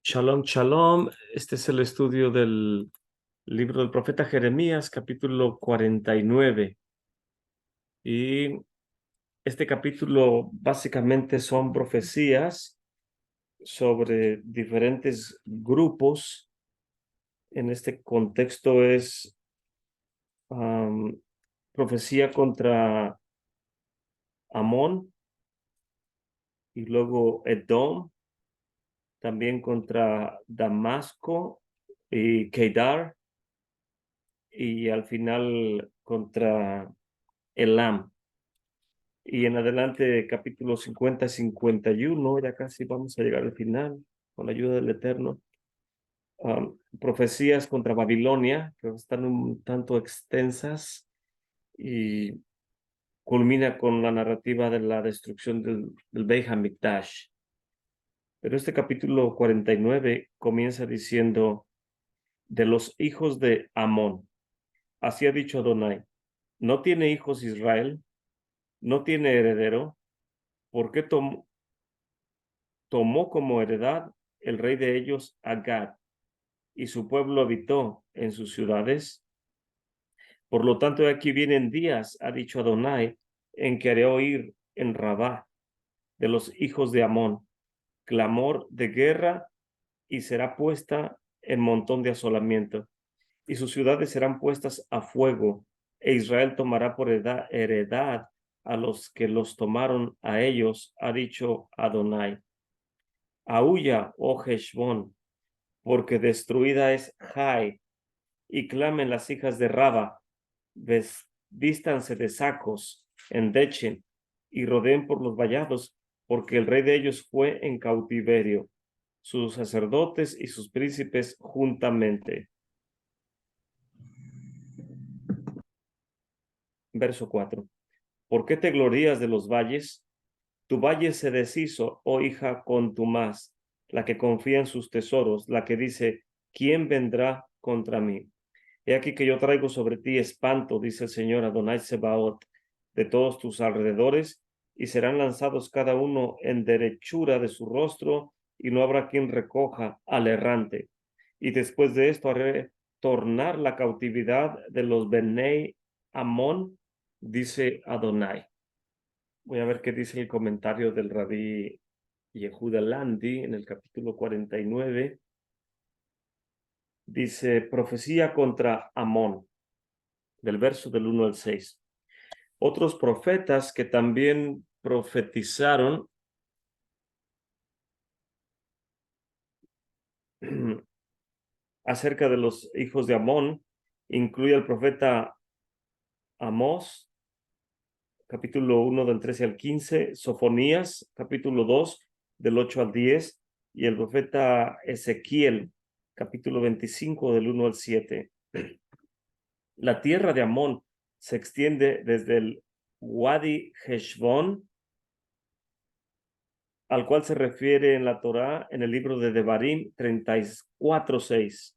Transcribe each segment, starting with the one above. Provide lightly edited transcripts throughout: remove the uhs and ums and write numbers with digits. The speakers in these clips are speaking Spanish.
Shalom, shalom. Este es el estudio del libro del profeta Jeremías, capítulo 49. Y este capítulo básicamente son profecías sobre diferentes grupos. En este contexto es am, profecía contra Amón y luego Edom, también contra Damasco y Kedar y al final contra Elam. Y en adelante, capítulo 50 51, ya casi vamos a llegar al final, con la ayuda del Eterno. Profecías contra Babilonia, que están un tanto extensas y culmina con la narrativa de la destrucción del Beit HaMikdash. Pero este capítulo 49 comienza diciendo, de los hijos de Amón. Así ha dicho Adonai, no tiene hijos Israel, no tiene heredero, ¿por qué tomó como heredad el rey de ellos a Gad, y su pueblo habitó en sus ciudades? Por lo tanto, aquí vienen días, ha dicho Adonai, en que haré oír en Rabá de los hijos de Amón clamor de guerra, y será puesta en montón de asolamiento, y sus ciudades serán puestas a fuego, e Israel tomará por heredad a los que los tomaron a ellos, ha dicho Adonai. Aúlla, oh Heshbón, porque destruida es Jai, y clamen las hijas de Raba, vístanse de sacos, endechen y rodeen por los vallados, porque el rey de ellos fue en cautiverio, sus sacerdotes y sus príncipes juntamente. Verso 4. ¿Por qué te glorías de los valles? Tu valle se deshizo, oh hija contumaz, la que confía en sus tesoros, la que dice, ¿quién vendrá contra mí? He aquí que yo traigo sobre ti espanto, dice el Señor Adonai Sebaot, de todos tus alrededores, y serán lanzados cada uno en derechura de su rostro, y no habrá quien recoja al errante. Y después de esto haré tornar la cautividad de los Benei Amón, dice Adonai. Voy a ver qué dice el comentario del rabí Yehuda Landi en el capítulo 49. Dice, profecía contra Amón, del verso del 1 al 6. Otros profetas que también profetizaron acerca de los hijos de Amón, incluye el profeta Amós, capítulo 1 del 13 al 15, Sofonías, capítulo 2 del 8 al 10, y el profeta Ezequiel, capítulo 25 del 1 al 7. La tierra de Amón se extiende desde el Wadi Heshbón, al cual se refiere en la Torá, en el libro de Devarim 34:6.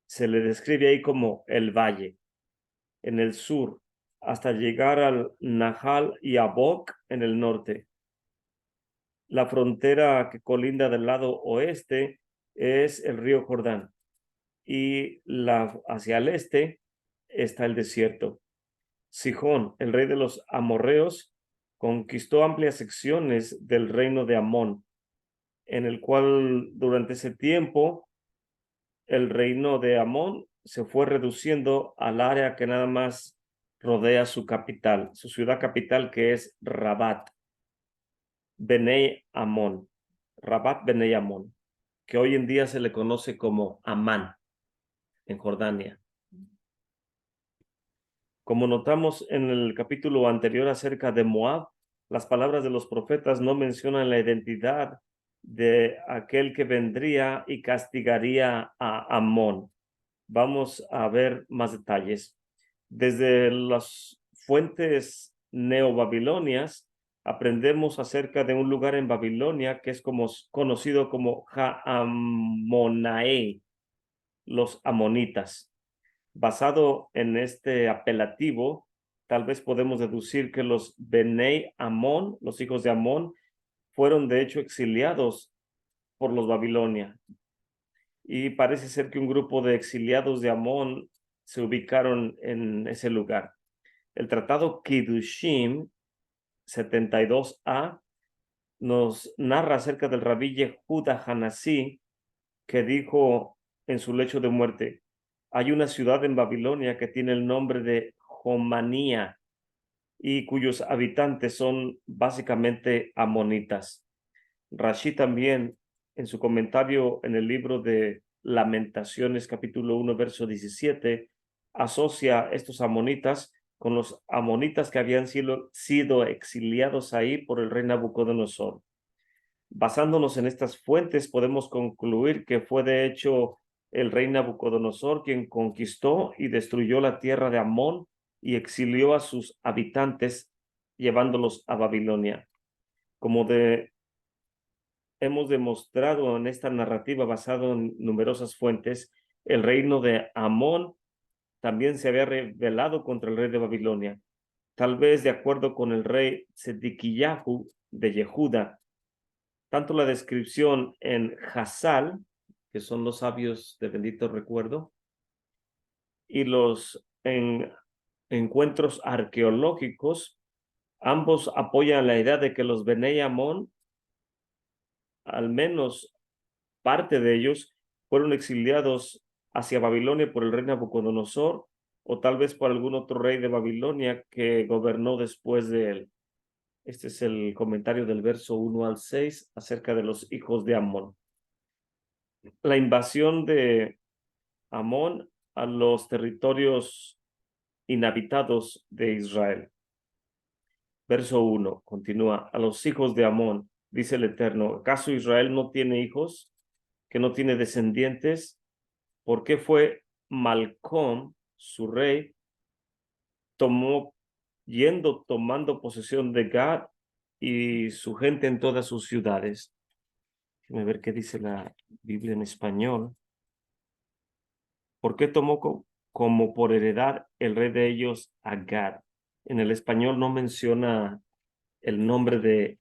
Se le describe ahí como el valle, en el sur, hasta llegar al Nahal y Abok en el norte. La frontera que colinda del lado oeste es el río Jordán, y hacia el este está el desierto. Sihón, el rey de los amorreos, conquistó amplias secciones del reino de Amón, en el cual durante ese tiempo el reino de Amón se fue reduciendo al área que nada más rodea su capital, su ciudad capital, que es Rabat, Benei Amón, Rabat Benei Amón, que hoy en día se le conoce como Amán, en Jordania. Como notamos en el capítulo anterior acerca de Moab, las palabras de los profetas no mencionan la identidad de aquel que vendría y castigaría a Amón. Vamos a ver más detalles. Desde las fuentes neobabilonias aprendemos acerca de un lugar en Babilonia que es conocido como Haamonae, los amonitas. Basado en este apelativo, tal vez podemos deducir que los Benei Amón, los hijos de Amón, fueron de hecho exiliados por los Babilonia. Y parece ser que un grupo de exiliados de Amón se ubicaron en ese lugar. El tratado Kiddushim 72a nos narra acerca del rabí Yehuda Hanasí, que dijo en su lecho de muerte: hay una ciudad en Babilonia que tiene el nombre de Jomanía y cuyos habitantes son básicamente amonitas. Rashi también, en su comentario en el libro de Lamentaciones, capítulo 1, verso 17, asocia estos amonitas con los amonitas que habían sido exiliados ahí por el rey Nabucodonosor. Basándonos en estas fuentes, podemos concluir que fue de hecho el rey Nabucodonosor quien conquistó y destruyó la tierra de Amón y exilió a sus habitantes, llevándolos a Babilonia. Como hemos demostrado en esta narrativa basada en numerosas fuentes, el reino de Amón también se había rebelado contra el rey de Babilonia. Tal vez de acuerdo con el rey Zedekiyahu de Yehuda. Tanto la descripción en Hasal, que son los sabios de bendito recuerdo, y los encuentros arqueológicos, ambos apoyan la idea de que los Benei Amón, al menos parte de ellos, fueron exiliados hacia Babilonia por el rey Nabucodonosor, o tal vez por algún otro rey de Babilonia que gobernó después de él. Este es el comentario del verso 1 al 6 acerca de los hijos de Amón. La invasión de Amón a los territorios inhabitados de Israel. Verso 1 continúa: a los hijos de Amón, dice el Eterno, ¿acaso Israel no tiene hijos, que no tiene descendientes? ¿Por qué fue Malcom, su rey, tomando posesión de Gad y su gente en todas sus ciudades? Déjame ver qué dice la Biblia en español. ¿Por qué tomó como por heredad el rey de ellos a Gad? En el español no menciona el nombre de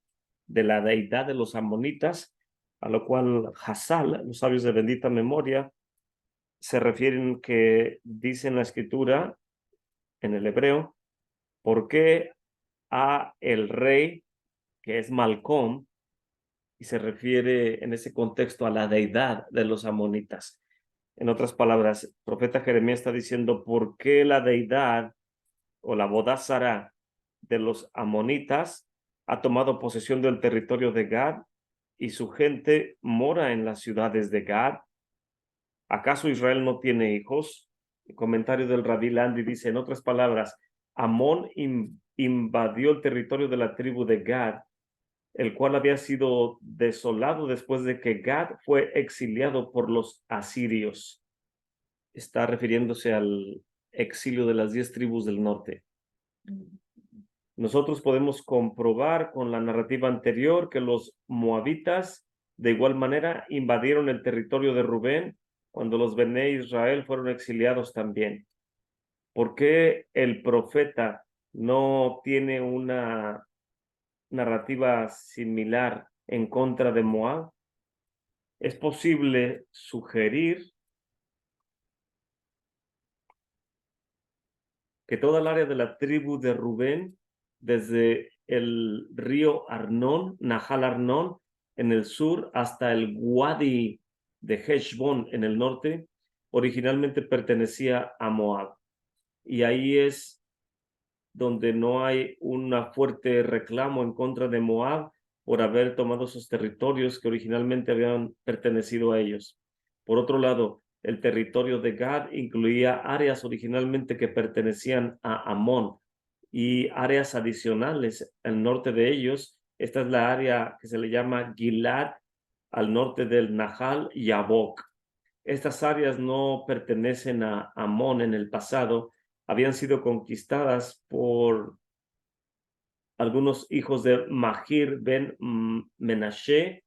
la deidad de los amonitas, a lo cual Hasal, los sabios de bendita memoria, se refieren que dice en la escritura, en el hebreo, ¿por qué a el rey, que es Malcom? Y se refiere en ese contexto a la deidad de los amonitas. En otras palabras, el profeta Jeremías está diciendo: ¿por qué la deidad o la Bodazara de los amonitas ha tomado posesión del territorio de Gad y su gente mora en las ciudades de Gad? ¿Acaso Israel no tiene hijos? El comentario del Rabí Landi dice, en otras palabras, Amón invadió el territorio de la tribu de Gad, el cual había sido desolado después de que Gad fue exiliado por los asirios. Está refiriéndose al exilio de las 10 tribus del norte. Nosotros podemos comprobar con la narrativa anterior que los moabitas de igual manera invadieron el territorio de Rubén cuando los Bené Israel fueron exiliados también. ¿Por qué el profeta no tiene una narrativa similar en contra de Moab? Es posible sugerir que toda el área de la tribu de Rubén, desde el río Arnón, Nahal Arnón, en el sur, hasta el Wadi de Heshbon en el norte, originalmente pertenecía a Moab. Y ahí es donde no hay un fuerte reclamo en contra de Moab por haber tomado esos territorios que originalmente habían pertenecido a ellos. Por otro lado, el territorio de Gad incluía áreas originalmente que pertenecían a Amón y áreas adicionales al norte de ellos. Esta es la área que se le llama Gilad, al norte del Nahal y Yabok. Estas áreas no pertenecen a Amón en el pasado, habían sido conquistadas por algunos hijos de Mahir ben Menashe,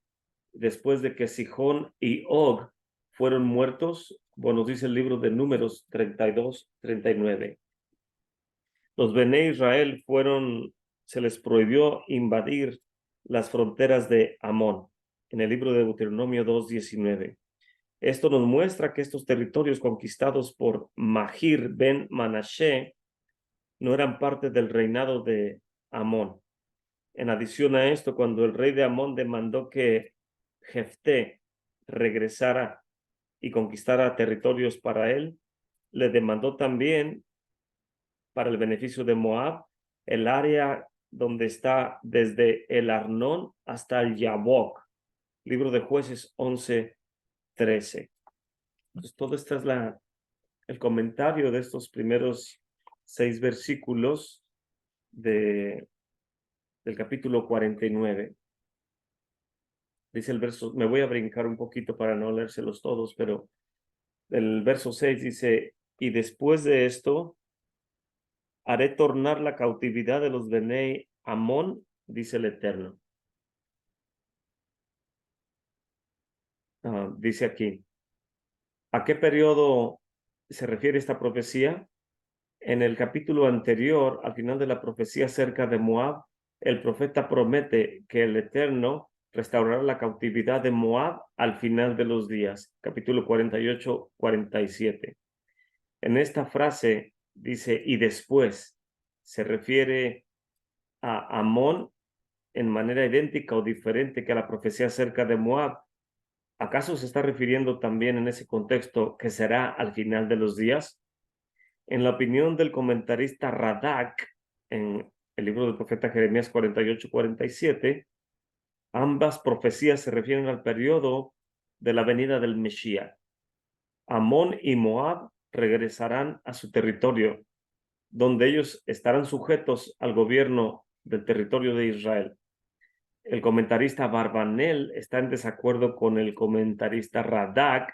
después de que Sihón y Og fueron muertos, bueno, nos dice el libro de Números 32-39. Los Bené Israel se les prohibió invadir las fronteras de Amón. en el libro de Deuteronomio 2:19. Esto nos muestra que estos territorios conquistados por Mahir ben Manashe no eran parte del reinado de Amón. En adición a esto, cuando el rey de Amón demandó que Jefté regresara y conquistara territorios para él, le demandó también, para el beneficio de Moab, el área donde está desde el Arnón hasta el Yabok. Libro de Jueces 11:13. Entonces, todo esto es el comentario de estos primeros 6 versículos del capítulo 49. Dice el verso, me voy a brincar un poquito para no leérselos todos, pero el verso 6 dice, y después de esto, haré tornar la cautividad de los Benei Amón, dice el Eterno. Dice aquí, ¿a qué periodo se refiere esta profecía? En el capítulo anterior, al final de la profecía acerca de Moab, el profeta promete que el Eterno restaurará la cautividad de Moab al final de los días. Capítulo 48-47. En esta frase dice, y después, se refiere a Amón en manera idéntica o diferente que a la profecía acerca de Moab. ¿Acaso se está refiriendo también en ese contexto que será al final de los días? En la opinión del comentarista Radak, en el libro del profeta Jeremías 48-47, ambas profecías se refieren al periodo de la venida del Mesías. Amón y Moab regresarán a su territorio, donde ellos estarán sujetos al gobierno del territorio de Israel. El comentarista Barbanel está en desacuerdo con el comentarista Radak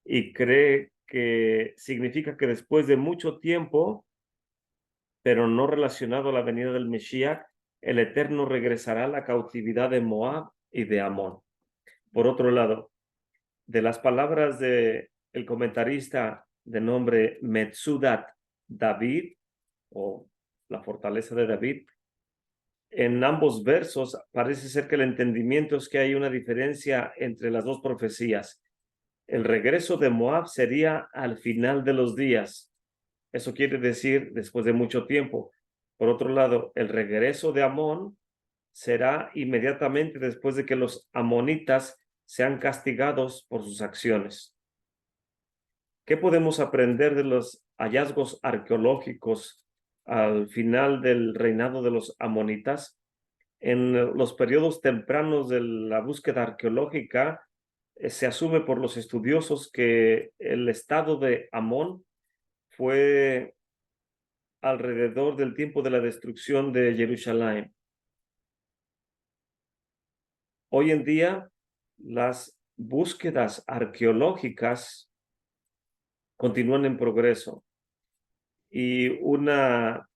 y cree que significa que después de mucho tiempo, pero no relacionado a la venida del Mesías, el Eterno regresará a la cautividad de Moab y de Amón. Por otro lado, de las palabras de el comentarista de nombre Metzudat David, o la fortaleza de David, en ambos versos parece ser que el entendimiento es que hay una diferencia entre las dos profecías. El regreso de Moab sería al final de los días. Eso quiere decir después de mucho tiempo. Por otro lado, el regreso de Amón será inmediatamente después de que los amonitas sean castigados por sus acciones. ¿Qué podemos aprender de los hallazgos arqueológicos al final del reinado de los amonitas? En los periodos tempranos de la búsqueda arqueológica, se asume por los estudiosos que el estado de Amón fue alrededor del tiempo de la destrucción de Jerusalén. Hoy en día, las búsquedas arqueológicas continúan en progreso y una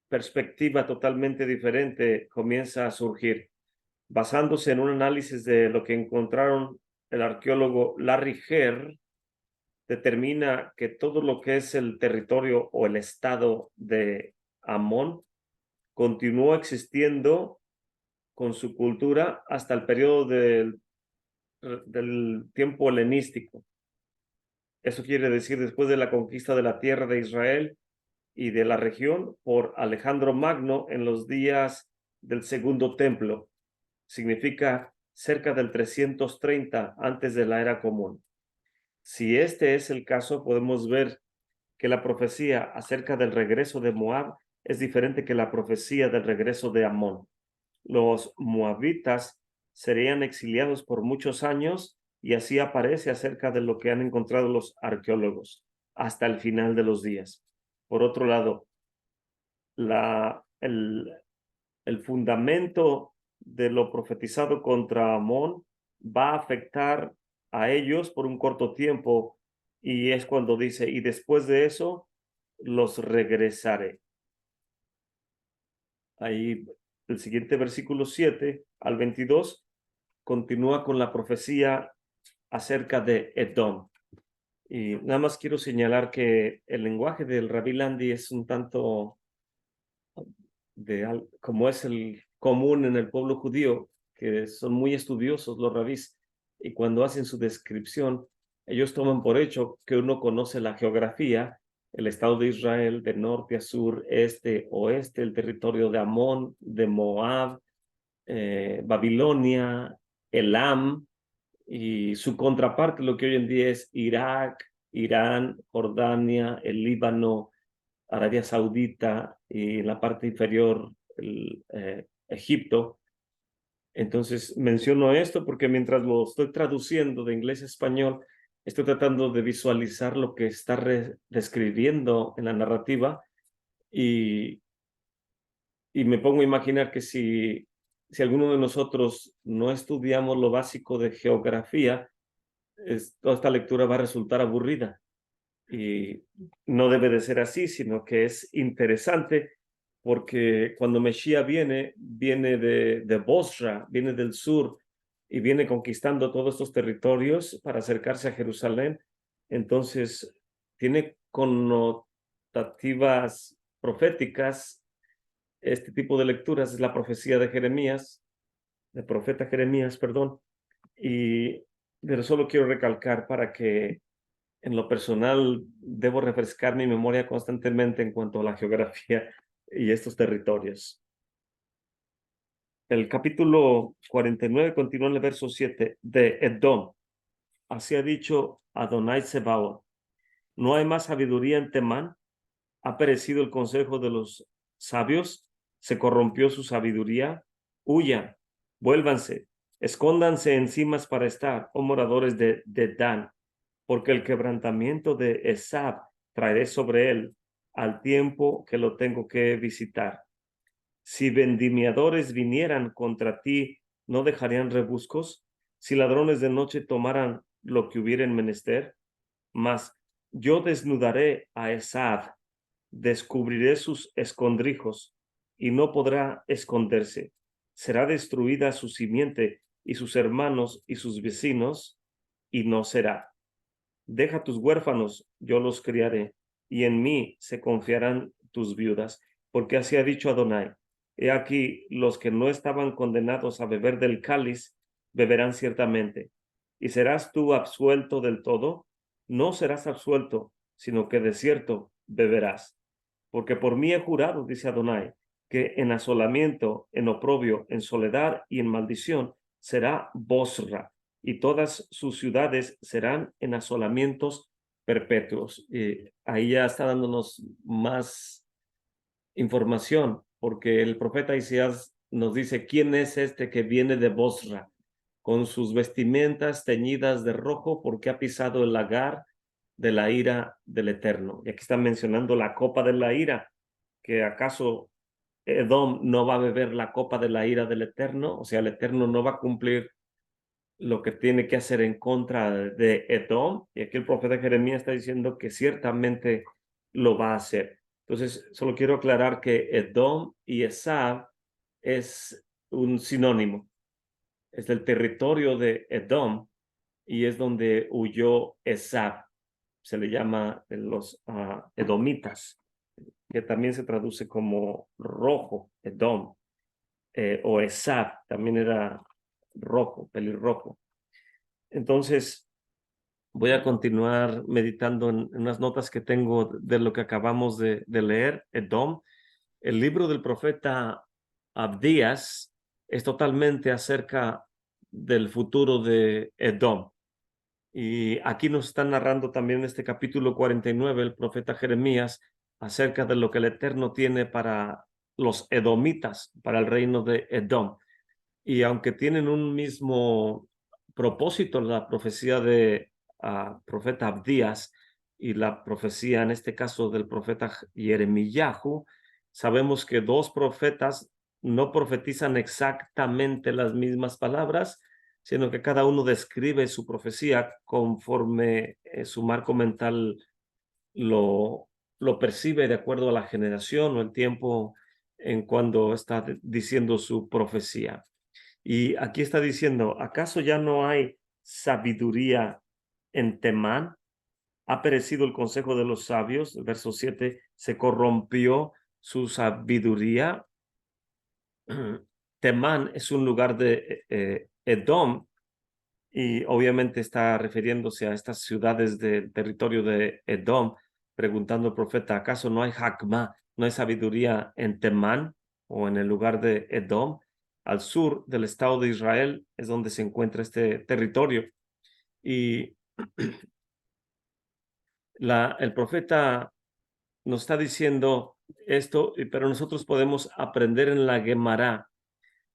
perspectiva totalmente diferente comienza a surgir, basándose en un análisis de lo que encontraron el arqueólogo Larry Herr. Determina que todo lo que es el territorio o el estado de Amón continuó existiendo con su cultura hasta el periodo del tiempo helenístico. Eso quiere decir después de la conquista de la tierra de Israel y de la región por Alejandro Magno en los días del segundo templo. Significa cerca del 330 antes de la era común. Si este es el caso, podemos ver que la profecía acerca del regreso de Moab es diferente que la profecía del regreso de Amón. Los moabitas serían exiliados por muchos años y así aparece acerca de lo que han encontrado los arqueólogos hasta el final de los días. Por otro lado, el fundamento de lo profetizado contra Amón va a afectar a ellos por un corto tiempo y es cuando dice, y después de eso los regresaré. Ahí el siguiente versículo 7-22 continúa con la profecía acerca de Edom. Y nada más quiero señalar que el lenguaje del Rabbi Landi es un tanto como es el común en el pueblo judío, que son muy estudiosos, los rabís, y cuando hacen su descripción, ellos toman por hecho que uno conoce la geografía, el Estado de Israel, de norte a sur, este, oeste, el territorio de Amón, de Moab, Babilonia, Elam, y su contraparte, lo que hoy en día es Irak, Irán, Jordania, el Líbano, Arabia Saudita y en la parte inferior Egipto. Entonces menciono esto porque mientras lo estoy traduciendo de inglés a español, estoy tratando de visualizar lo que está describiendo en la narrativa y, y me pongo a imaginar que si alguno de nosotros no estudiamos lo básico de geografía, toda esta lectura va a resultar aburrida. Y no debe de ser así, sino que es interesante porque cuando Mesías viene de Bosra, viene del sur y viene conquistando todos estos territorios para acercarse a Jerusalén. Entonces, tiene connotativas proféticas. Este tipo de lecturas es la profecía de Jeremías, del profeta Jeremías, perdón. Pero solo quiero recalcar para que en lo personal, debo refrescar mi memoria constantemente en cuanto a la geografía y estos territorios. El capítulo 49 continúa en el verso 7 de Edom. Así ha dicho Adonai Sebaot: no hay más sabiduría en Temán, ha perecido el consejo de los sabios, se corrompió su sabiduría. Huyan, vuélvanse, escóndanse en cimas para estar, oh moradores de Dan, porque el quebrantamiento de Esab traeré sobre él al tiempo que lo tengo que visitar. Si vendimiadores vinieran contra ti, ¿no dejarían rebuscos? Si ladrones de noche tomaran lo que hubieran menester, mas yo desnudaré a Esab, descubriré sus escondrijos, y no podrá esconderse. Será destruida su simiente, y sus hermanos y sus vecinos, y no será. Deja tus huérfanos, yo los criaré, y en mí se confiarán tus viudas, porque así ha dicho Adonai: he aquí, los que no estaban condenados a beber del cáliz, beberán ciertamente. ¿Y serás tú absuelto del todo? No serás absuelto, sino que de cierto beberás. Porque por mí he jurado, dice Adonai, que en asolamiento, en oprobio, en soledad y en maldición será Bosra, y todas sus ciudades serán en asolamientos perpetuos. Ahí ya está dándonos más información, porque el profeta Isaías nos dice: ¿quién es este que viene de Bosra, con sus vestimentas teñidas de rojo, porque ha pisado el lagar de la ira del Eterno? Y aquí está mencionando la copa de la ira, que acaso Edom no va a beber la copa de la ira del Eterno, o sea, el Eterno no va a cumplir lo que tiene que hacer en contra de Edom. Y aquí el profeta Jeremías está diciendo que ciertamente lo va a hacer. Entonces, solo quiero aclarar que Edom y Esab es un sinónimo. Es del territorio de Edom y es donde huyó Esab. Se le llama los edomitas, que también se traduce como rojo, Edom, o Esab, también era rojo, pelirrojo. Entonces, voy a continuar meditando en unas notas que tengo de lo que acabamos de leer, Edom. El libro del profeta Abdías es totalmente acerca del futuro de Edom. Y aquí nos está narrando también en este capítulo 49 el profeta Jeremías acerca de lo que el Eterno tiene para los edomitas, para el reino de Edom. Y aunque tienen un mismo propósito, la profecía de profeta Abdías y la profecía en este caso del profeta Jeremías, sabemos que dos profetas no profetizan exactamente las mismas palabras, sino que cada uno describe su profecía conforme su marco mental lo, lo percibe de acuerdo a la generación o el tiempo en cuando está diciendo su profecía. Y aquí está diciendo: ¿acaso ya no hay sabiduría en Temán? ¿Ha perecido el consejo de los sabios? Verso 7, se corrompió su sabiduría. Temán es un lugar de Edom, y obviamente está refiriéndose a estas ciudades del territorio de Edom, preguntando al profeta, ¿acaso no hay Hakma, no hay sabiduría en Temán o en el lugar de Edom? Al sur del estado de Israel es donde se encuentra este territorio. Y el profeta nos está diciendo esto, pero nosotros podemos aprender en la Gemara.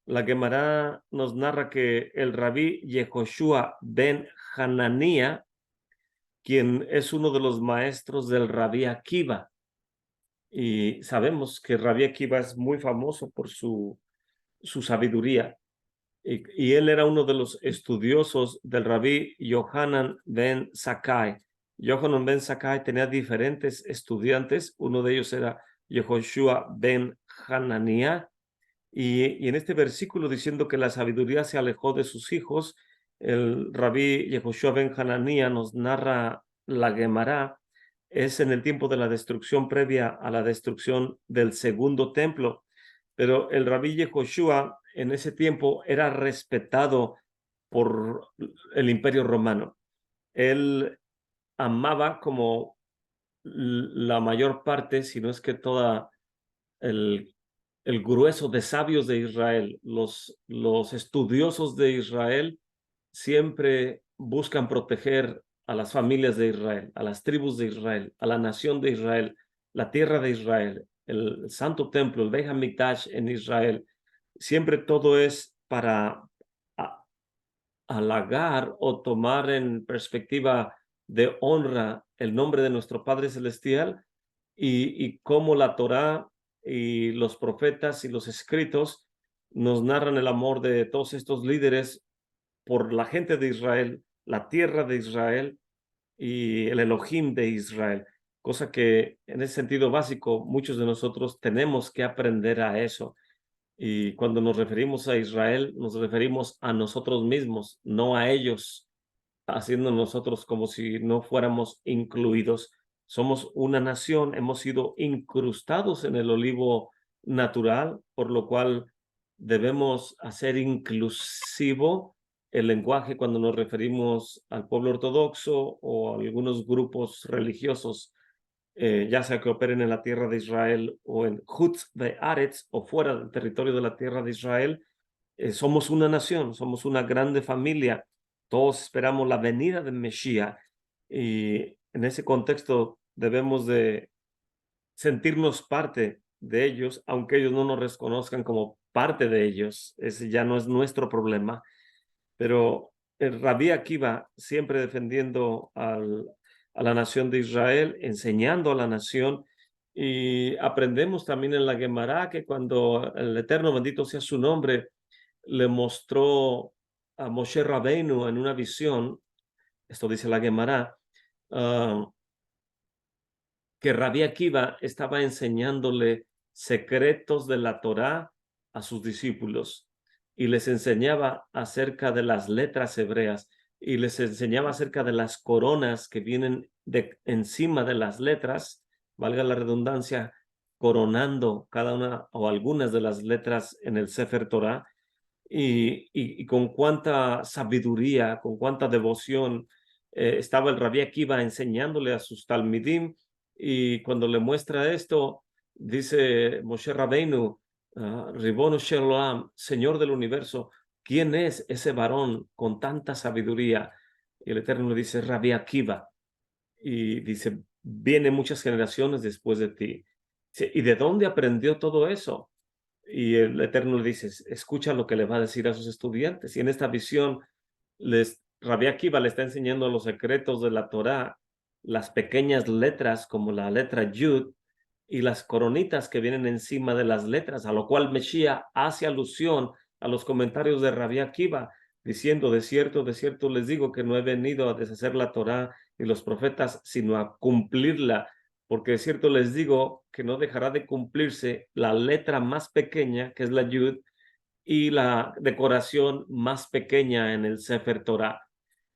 La Gemara nos narra que el rabí Yehoshua ben Hananía, quien es uno de los maestros del rabí Akiva, y sabemos que rabí Akiva es muy famoso por su sabiduría, y él era uno de los estudiosos del rabí Yohanan ben Zakkai. Yohanan ben Zakkai tenía diferentes estudiantes, uno de ellos era Yehoshua ben Hananía, y en este versículo diciendo que la sabiduría se alejó de sus hijos, el rabí Yehoshua ben Hananía nos narra la Gemara, es en el tiempo de la destrucción previa a la destrucción del segundo templo, pero el rabí Yehoshua en ese tiempo era respetado por el imperio romano. Él amaba como la mayor parte, si no es que toda el, el grueso de sabios de Israel, los estudiosos de Israel, siempre buscan proteger a las familias de Israel, a las tribus de Israel, a la nación de Israel, la tierra de Israel, el santo templo, el Beit HaMikdash en Israel. Siempre todo es para halagar o tomar en perspectiva de honra el nombre de nuestro Padre Celestial, y cómo la Torá y los profetas y los escritos nos narran el amor de todos estos líderes por la gente de Israel, la tierra de Israel y el Elohim de Israel, cosa que en ese sentido básico muchos de nosotros tenemos que aprender a eso. Y cuando nos referimos a Israel, nos referimos a nosotros mismos, no a ellos, haciendo nosotros como si no fuéramos incluidos. Somos una nación, hemos sido incrustados en el olivo natural, por lo cual debemos hacer inclusivo el lenguaje cuando nos referimos al pueblo ortodoxo o a algunos grupos religiosos, ya sea que operen en la tierra de Israel o en Hutz de Aretz o fuera del territorio de la tierra de Israel. Somos una nación, somos una grande familia, todos esperamos la venida de Mesías, y en ese contexto debemos de sentirnos parte de ellos, aunque ellos no nos reconozcan como parte de ellos. Ese ya no es nuestro problema, pero el Rabí Akiva siempre defendiendo a la nación de Israel, enseñando a la nación, y aprendemos también en la Gemara que cuando el Eterno, bendito sea su nombre, le mostró a Moshe Rabbeinu en una visión, esto dice la Gemara, que Rabí Akiva estaba enseñándole secretos de la Torá a sus discípulos, y les enseñaba acerca de las letras hebreas, y les enseñaba acerca de las coronas que vienen encima de las letras, valga la redundancia, coronando cada una o algunas de las letras en el Sefer Torah, y con cuánta sabiduría, con cuánta devoción estaba el Rabí Akiva enseñándole a sus talmidim. Y cuando le muestra esto, dice Moshe Rabbeinu, Ribono Shel Olam, Señor del universo, ¿quién es ese varón con tanta sabiduría? Y el Eterno le dice, Rabí Akiva. Y dice, viene muchas generaciones después de ti. ¿Y de dónde aprendió todo eso? Y el Eterno le dice, escucha lo que le va a decir a sus estudiantes. Y en esta visión, Rabbi Akiva le está enseñando los secretos de la Torá, las pequeñas letras como la letra Yud y las coronitas que vienen encima de las letras, a lo cual Mesías hace alusión a los comentarios de Rabbi Akiva, diciendo, de cierto les digo que no he venido a deshacer la Torá y los profetas, sino a cumplirla, porque de cierto les digo que no dejará de cumplirse la letra más pequeña, que es la Yud, y la decoración más pequeña en el Sefer Torah.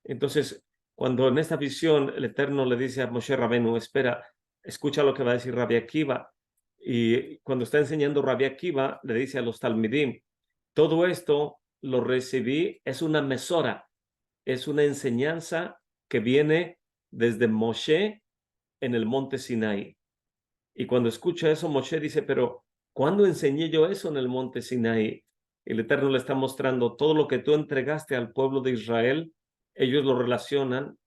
Entonces, cuando en esta visión el Eterno le dice a Moshe Rabenu, espera, escucha lo que va a decir Rabbi Akiva, y cuando está enseñando Rabbi Akiva, le dice a los talmidim, Todo esto lo recibí, es una mesora, es una enseñanza que viene desde Moshe en el monte Sinaí. Y cuando escucha eso, Moshe dice, pero ¿cuándo enseñé yo eso en el monte Sinaí? El Eterno le está mostrando todo lo que tú entregaste al pueblo de Israel. Ellos lo relacionan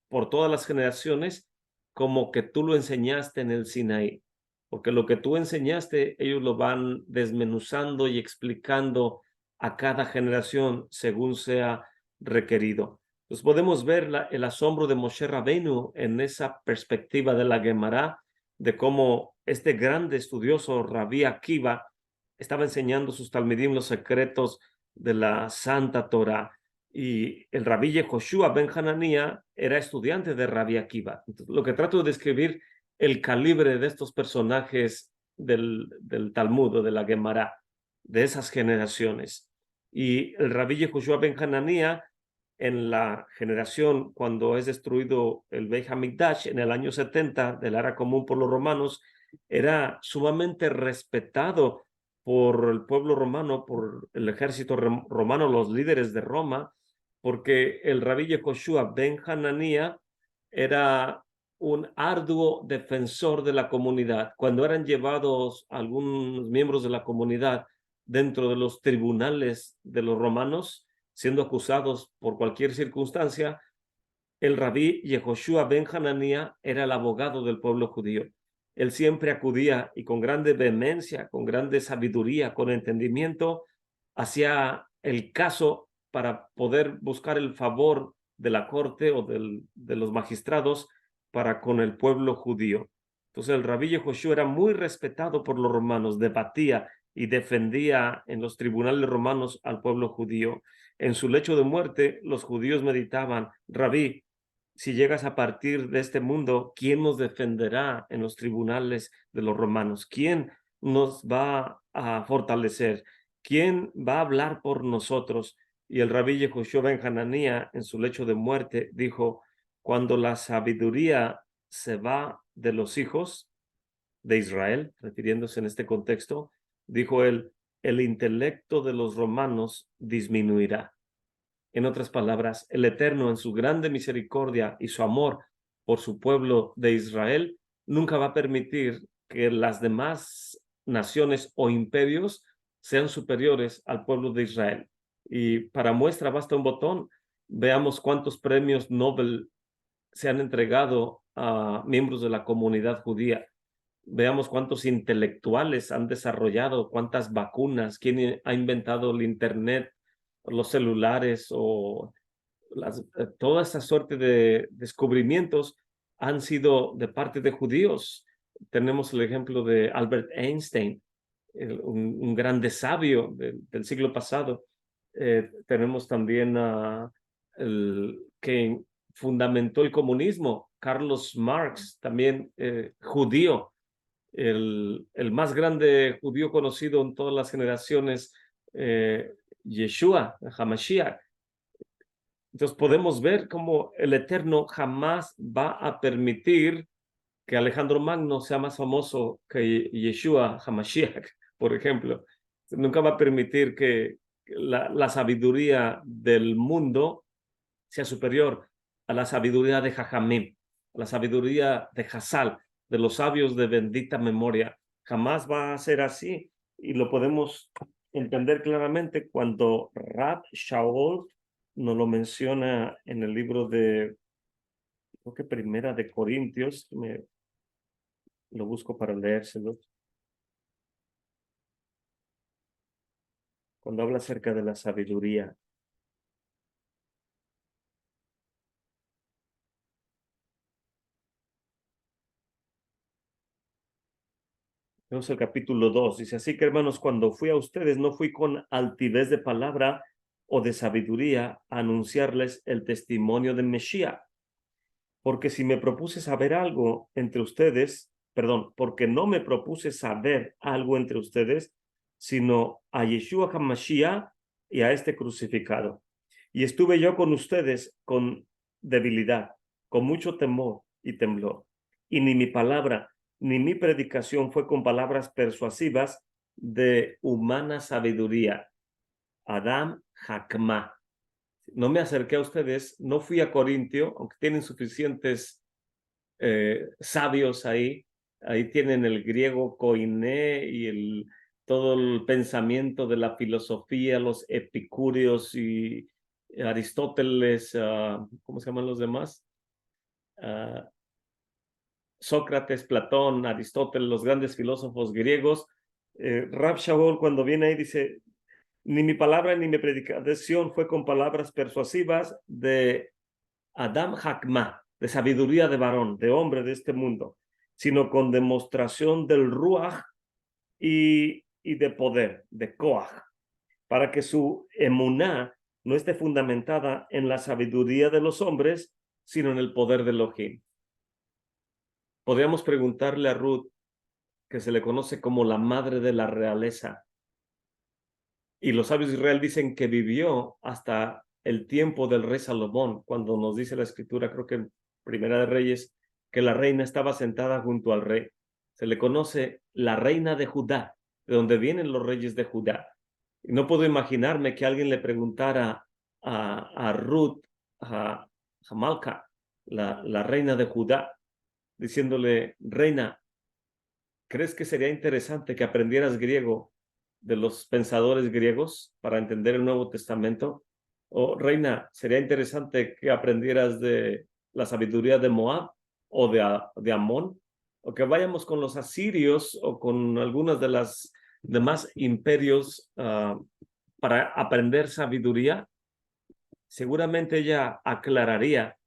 por todas las generaciones como que tú lo enseñaste en el Sinaí. Porque lo que tú enseñaste, ellos lo van desmenuzando y explicando a cada generación según sea requerido. Pues podemos ver el asombro de Moshe Rabbeinu en esa perspectiva de la Gemara, de cómo este grande estudioso Rabí Akiva estaba enseñando sus talmidim los secretos de la Santa Torah. Y el rabí Yehoshua ben Hananía era estudiante de Rabí Akiva. Entonces, lo que trato de describir el calibre de estos personajes del Talmud o de la Gemara, de esas generaciones. Y el rabí Yehoshua ben Hananía, en la generación cuando es destruido el Beit HaMikdash en el año 70 del era común por los romanos, era sumamente respetado por el pueblo romano, por el ejército romano, los líderes de Roma, porque el rabí Yehoshua ben Hananía era un arduo defensor de la comunidad. Cuando eran llevados algunos miembros de la comunidad dentro de los tribunales de los romanos, siendo acusados por cualquier circunstancia, el rabí Yehoshua ben Hananía era el abogado del pueblo judío. Él siempre acudía y con grande vehemencia, con grande sabiduría, con entendimiento, hacía el caso para poder buscar el favor de la corte o de los magistrados para con el pueblo judío. Entonces el rabí Yehoshua era muy respetado por los romanos, debatía y defendía en los tribunales romanos al pueblo judío. En su lecho de muerte, los judíos meditaban, Rabí, si llegas a partir de este mundo, ¿quién nos defenderá en los tribunales de los romanos? ¿Quién nos va a fortalecer? ¿Quién va a hablar por nosotros? Y el rabí Yehoshua ben Hananía, en su lecho de muerte, dijo, cuando la sabiduría se va de los hijos de Israel, refiriéndose en este contexto, dijo él, el intelecto de los romanos disminuirá. En otras palabras, el Eterno en su grande misericordia y su amor por su pueblo de Israel nunca va a permitir que las demás naciones o imperios sean superiores al pueblo de Israel. Y para muestra basta un botón. Veamos cuántos premios Nobel se han entregado a miembros de la comunidad judía. Veamos cuántos intelectuales han desarrollado, cuántas vacunas, quién ha inventado el Internet, los celulares o toda esa suerte de descubrimientos han sido de parte de judíos. Tenemos el ejemplo de Albert Einstein, un grande sabio del siglo pasado. Tenemos también el que fundamentó el comunismo, Carlos Marx, también judío, el más grande judío conocido en todas las generaciones, Yeshua, Hamashiach. Entonces podemos ver cómo el Eterno jamás va a permitir que Alejandro Magno sea más famoso que Yeshua Hamashiach, por ejemplo. Nunca va a permitir que la sabiduría del mundo sea superior a la sabiduría de Jajamim, a la sabiduría de Hazal, de los sabios de bendita memoria. Jamás va a ser así y lo podemos entender claramente cuando Rab Shaul nos lo menciona en el libro de, creo que Primera de Corintios, lo busco para leérselo, cuando habla acerca de la sabiduría. Tenemos el capítulo 2, dice, así que hermanos, cuando fui a ustedes, no fui con altivez de palabra o de sabiduría a anunciarles el testimonio de Mesías, porque si me propuse saber algo entre ustedes, perdón, porque no me propuse saber algo entre ustedes, sino a Yeshua HaMashiach y a este crucificado. Y estuve yo con ustedes con debilidad, con mucho temor y temblor. Y ni mi palabra ni mi predicación fue con palabras persuasivas de humana sabiduría, Adam Hakma. No me acerqué a ustedes, no fui a Corintio, aunque tienen suficientes sabios ahí. Ahí tienen el griego koiné y todo el pensamiento de la filosofía, los epicúreos y Aristóteles, ¿cómo se llaman los demás? Sócrates, Platón, Aristóteles, los grandes filósofos griegos. Rab Shaul cuando viene ahí dice, ni mi palabra ni mi predicación fue con palabras persuasivas de Adam Hakma, de sabiduría de varón, de hombre de este mundo, sino con demostración del Ruach y de poder, de Koach, para que su emuná no esté fundamentada en la sabiduría de los hombres, sino en el poder de Elohim. Podríamos preguntarle a Ruth, que se le conoce como la madre de la realeza, y los sabios de Israel dicen que vivió hasta el tiempo del rey Salomón, cuando nos dice la escritura, creo que en Primera de Reyes, que la reina estaba sentada junto al rey. Se le conoce la reina de Judá, de donde vienen los reyes de Judá. Y no puedo imaginarme que alguien le preguntara a Ruth, a Malca, la reina de Judá, diciéndole, reina, ¿crees que sería interesante que aprendieras griego de los pensadores griegos para entender el Nuevo Testamento? O, reina, ¿sería interesante que aprendieras de la sabiduría de Moab o de Amón? O que vayamos con los asirios o con algunas de las demás imperios para aprender sabiduría. Seguramente ella aclararía,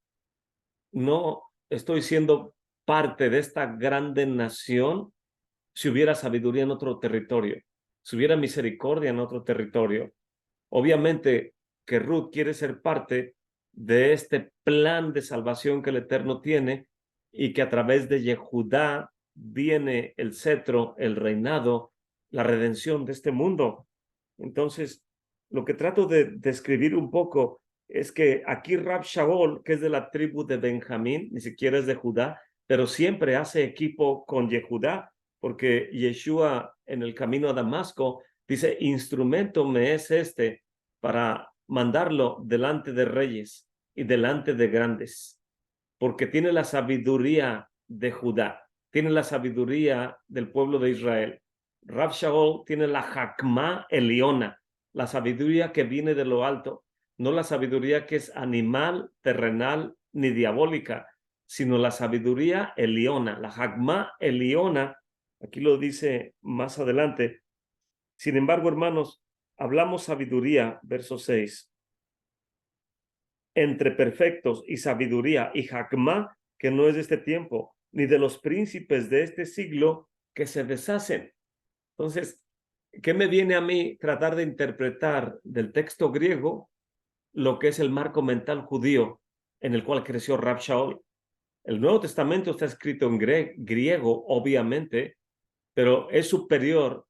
no estoy siendo parte de esta grande nación si hubiera sabiduría en otro territorio, si hubiera misericordia en otro territorio. Obviamente que Ruth quiere ser parte de este plan de salvación que el Eterno tiene y que a través de Yehudá viene el cetro, el reinado, la redención de este mundo. Entonces, lo que trato de describir un poco es que aquí Rab Shaul, que es de la tribu de Benjamín, ni siquiera es de Judá, pero siempre hace equipo con Yehudá, porque Yeshua en el camino a Damasco dice, instrumento me es este para mandarlo delante de reyes y delante de grandes, porque tiene la sabiduría de Judá, tiene la sabiduría del pueblo de Israel. Rab Shaul tiene la Hakma Eliona, la sabiduría que viene de lo alto, no la sabiduría que es animal, terrenal ni diabólica, sino la sabiduría Eliona, la Hakma Eliona. Aquí lo dice más adelante. Sin embargo, hermanos, hablamos sabiduría, verso 6, entre perfectos y sabiduría y Hakma, que no es de este tiempo, ni de los príncipes de este siglo que se deshacen. Entonces, ¿qué me viene a mí tratar de interpretar del texto griego lo que es el marco mental judío en el cual creció Rab Shaul? El Nuevo Testamento está escrito en griego, obviamente, pero es superior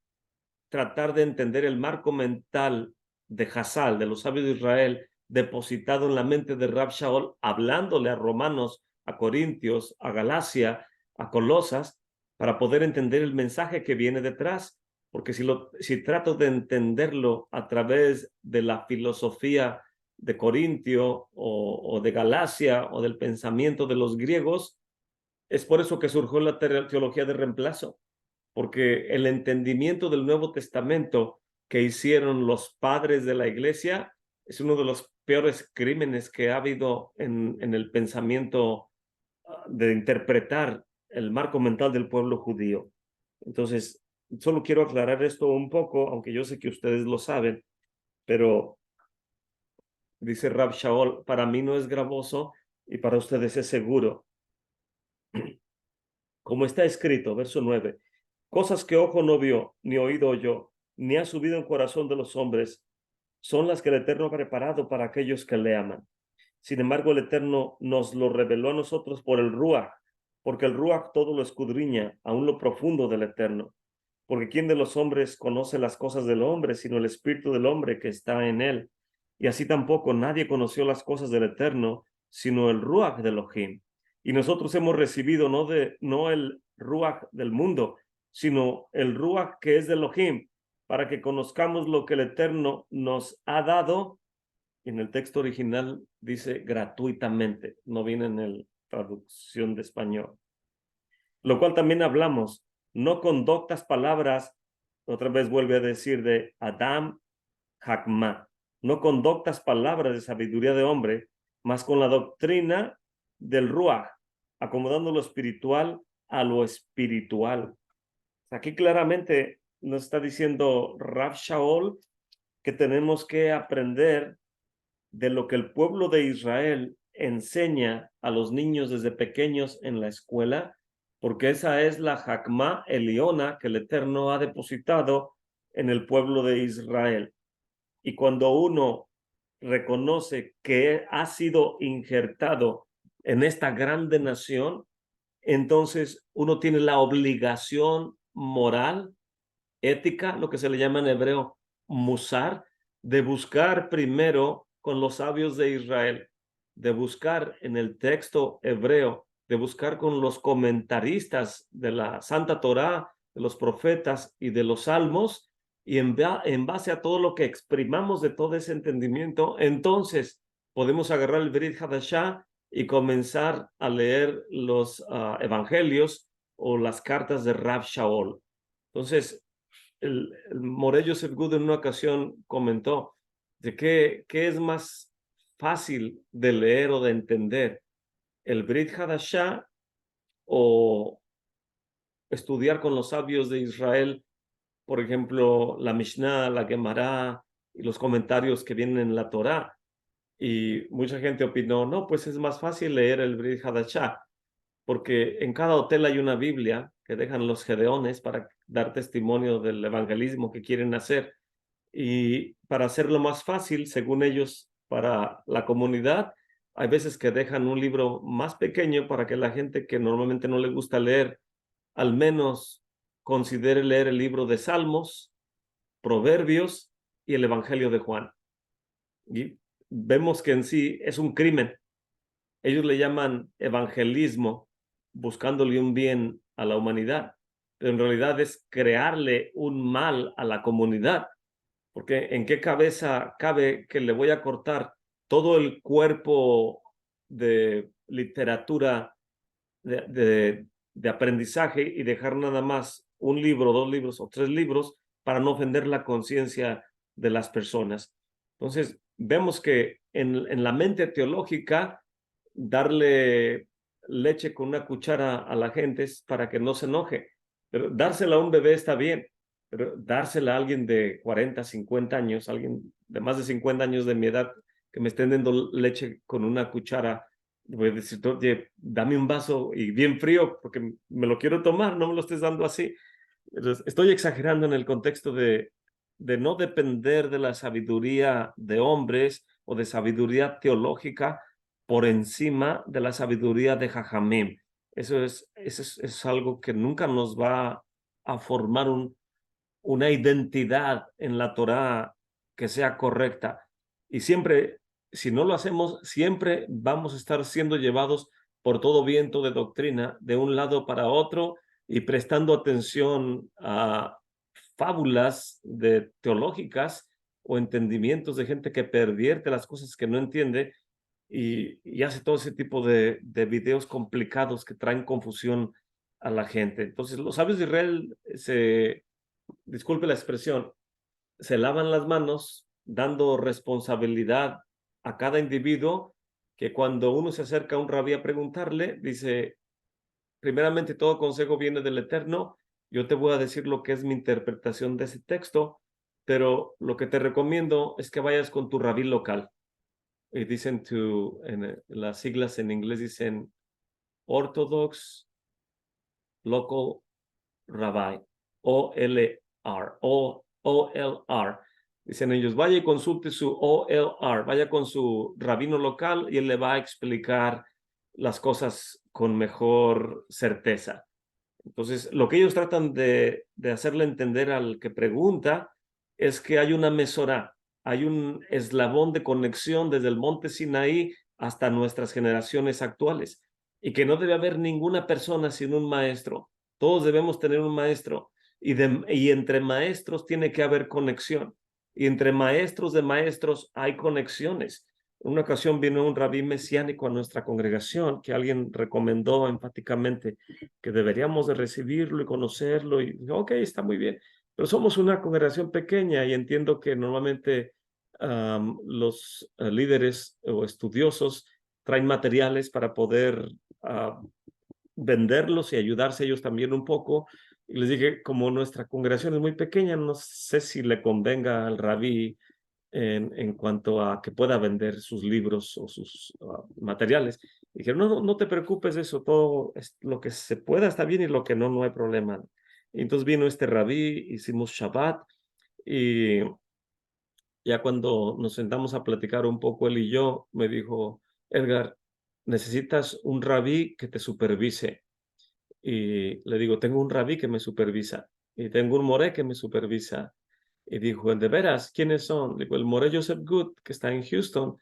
tratar de entender el marco mental de Hassal, de los sabios de Israel, depositado en la mente de Rab Shaul, hablándole a romanos, a corintios, a Galacia, a Colosas, para poder entender el mensaje que viene detrás. Porque si trato de entenderlo a través de la filosofía de Corintio o de Galacia o del pensamiento de los griegos, es por eso que surgió la teología de reemplazo, porque el entendimiento del Nuevo Testamento que hicieron los padres de la iglesia es uno de los peores crímenes que ha habido en el pensamiento de interpretar el marco mental del pueblo judío. Entonces, solo quiero aclarar esto un poco, aunque yo sé que ustedes lo saben, pero dice Rab Shaul, para mí no es gravoso y para ustedes es seguro. Como está escrito, verso 9, cosas que ojo no vio, ni oído oyó, ni ha subido en corazón de los hombres, son las que el Eterno ha preparado para aquellos que le aman. Sin embargo, el Eterno nos lo reveló a nosotros por el Ruach, porque el Ruach todo lo escudriña, aún lo profundo del Eterno. Porque ¿quién de los hombres conoce las cosas del hombre, sino el Espíritu del hombre que está en él? Y así tampoco nadie conoció las cosas del Eterno, sino el Ruach de Elohim. Y nosotros hemos recibido no el Ruach del mundo, sino el Ruach que es de Elohim, para que conozcamos lo que el Eterno nos ha dado. En el texto original dice gratuitamente, no viene en la traducción de español. Lo cual también hablamos, no con doctas palabras, otra vez vuelve a decir de Adam Hakma, no con doctas palabras de sabiduría de hombre, mas con la doctrina del Ruach, acomodando lo espiritual a lo espiritual. Aquí claramente nos está diciendo Rav Shaul que tenemos que aprender de lo que el pueblo de Israel enseña a los niños desde pequeños en la escuela, porque esa es la Hakma Eliona que el Eterno ha depositado en el pueblo de Israel. Y cuando uno reconoce que ha sido injertado en esta grande nación, entonces uno tiene la obligación moral, ética, lo que se le llama en hebreo musar, de buscar primero con los sabios de Israel, de buscar en el texto hebreo, de buscar con los comentaristas de la Santa Torá, de los profetas y de los salmos, y en base a todo lo que exprimamos de todo ese entendimiento, entonces podemos agarrar el Brit Hadashah y comenzar a leer los evangelios o las cartas de Rav Shaul. Entonces, el Moré Yosef Good en una ocasión comentó de qué es más fácil de leer o de entender, el Brit Hadashah o estudiar con los sabios de Israel, por ejemplo, la Mishnah, la Gemara y los comentarios que vienen en la Torá. Y mucha gente opinó, no, pues es más fácil leer el Brit Hadashah, porque en cada hotel hay una Biblia que dejan los gedeones para dar testimonio del evangelismo que quieren hacer. Y para hacerlo más fácil, según ellos, para la comunidad, hay veces que dejan un libro más pequeño para que la gente que normalmente no le gusta leer, al menos considere leer el libro de Salmos, Proverbios y el Evangelio de Juan. Y vemos que en sí es un crimen. Ellos le llaman evangelismo, buscándole un bien a la humanidad, pero en realidad es crearle un mal a la comunidad, porque ¿en qué cabeza cabe que le voy a cortar todo el cuerpo de literatura, de aprendizaje y dejar nada más un libro, 2 libros o 3 libros para no ofender la conciencia de las personas? Entonces, vemos que en la mente teológica, darle leche con una cuchara a la gente es para que no se enoje, pero dársela a un bebé está bien, pero dársela a alguien de 40, 50 años, alguien de más de 50 años de mi edad, que me estén dando leche con una cuchara, voy a decir, oye, dame un vaso y bien frío, porque me lo quiero tomar, no me lo estés dando así. Entonces, estoy exagerando en el contexto de no depender de la sabiduría de hombres o de sabiduría teológica por encima de la sabiduría de Jajamim. Eso es algo que nunca nos va a formar una identidad en la Torá que sea correcta. Y siempre, si no lo hacemos, siempre vamos a estar siendo llevados por todo viento de doctrina de un lado para otro y prestando atención a fábulas teológicas o entendimientos de gente que pervierte las cosas que no entiende y hace todo ese tipo de videos complicados que traen confusión a la gente. Entonces, los sabios de Israel disculpe la expresión, se lavan las manos dando responsabilidad a cada individuo, que cuando uno se acerca a un rabí a preguntarle, dice, primeramente todo consejo viene del Eterno, yo te voy a decir lo que es mi interpretación de ese texto, pero lo que te recomiendo es que vayas con tu rabí local. Y dicen las siglas en inglés dicen Orthodox Local Rabbi, OLR. Dicen ellos, vaya y consulte su OLR, vaya con su rabino local y él le va a explicar las cosas con mejor certeza. Entonces, lo que ellos tratan de hacerle entender al que pregunta es que hay una mesorá, hay un eslabón de conexión desde el monte Sinaí hasta nuestras generaciones actuales y que no debe haber ninguna persona sin un maestro. Todos debemos tener un maestro y entre maestros tiene que haber conexión. Y entre maestros de maestros hay conexiones. En una ocasión vino un rabí mesiánico a nuestra congregación que alguien recomendó enfáticamente que deberíamos de recibirlo y conocerlo. Y dije, ok, está muy bien. Pero somos una congregación pequeña y entiendo que normalmente los líderes o estudiosos traen materiales para poder venderlos y ayudarse ellos también un poco. Y les dije, como nuestra congregación es muy pequeña, no sé si le convenga al rabí en cuanto a que pueda vender sus libros o sus materiales. Y dijeron, no te preocupes de eso, todo es, lo que se pueda está bien y lo que no hay problema. Y entonces vino este rabí, hicimos Shabbat y ya cuando nos sentamos a platicar un poco él y yo, me dijo, Edgar, necesitas un rabí que te supervise. Y le digo, tengo un rabí que me supervisa y tengo un moré que me supervisa. Y dijo, ¿de veras? ¿Quiénes son? Digo, el moré Joseph Good, que está en Houston,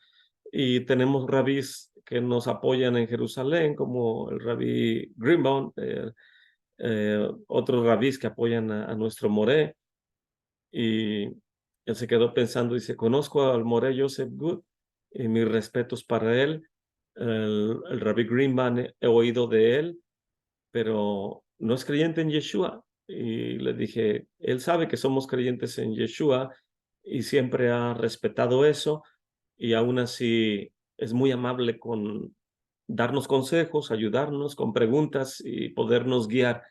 y tenemos rabís que nos apoyan en Jerusalén, como el rabí Greenbaum, otros rabís que apoyan a nuestro moré. Y él se quedó pensando y dice, conozco al moré Joseph Good y mis respetos para él. El rabí Greenbaum, he oído de él, pero no es creyente en Yeshua. Y le dije, él sabe que somos creyentes en Yeshua y siempre ha respetado eso y aún así es muy amable con darnos consejos, ayudarnos con preguntas y podernos guiar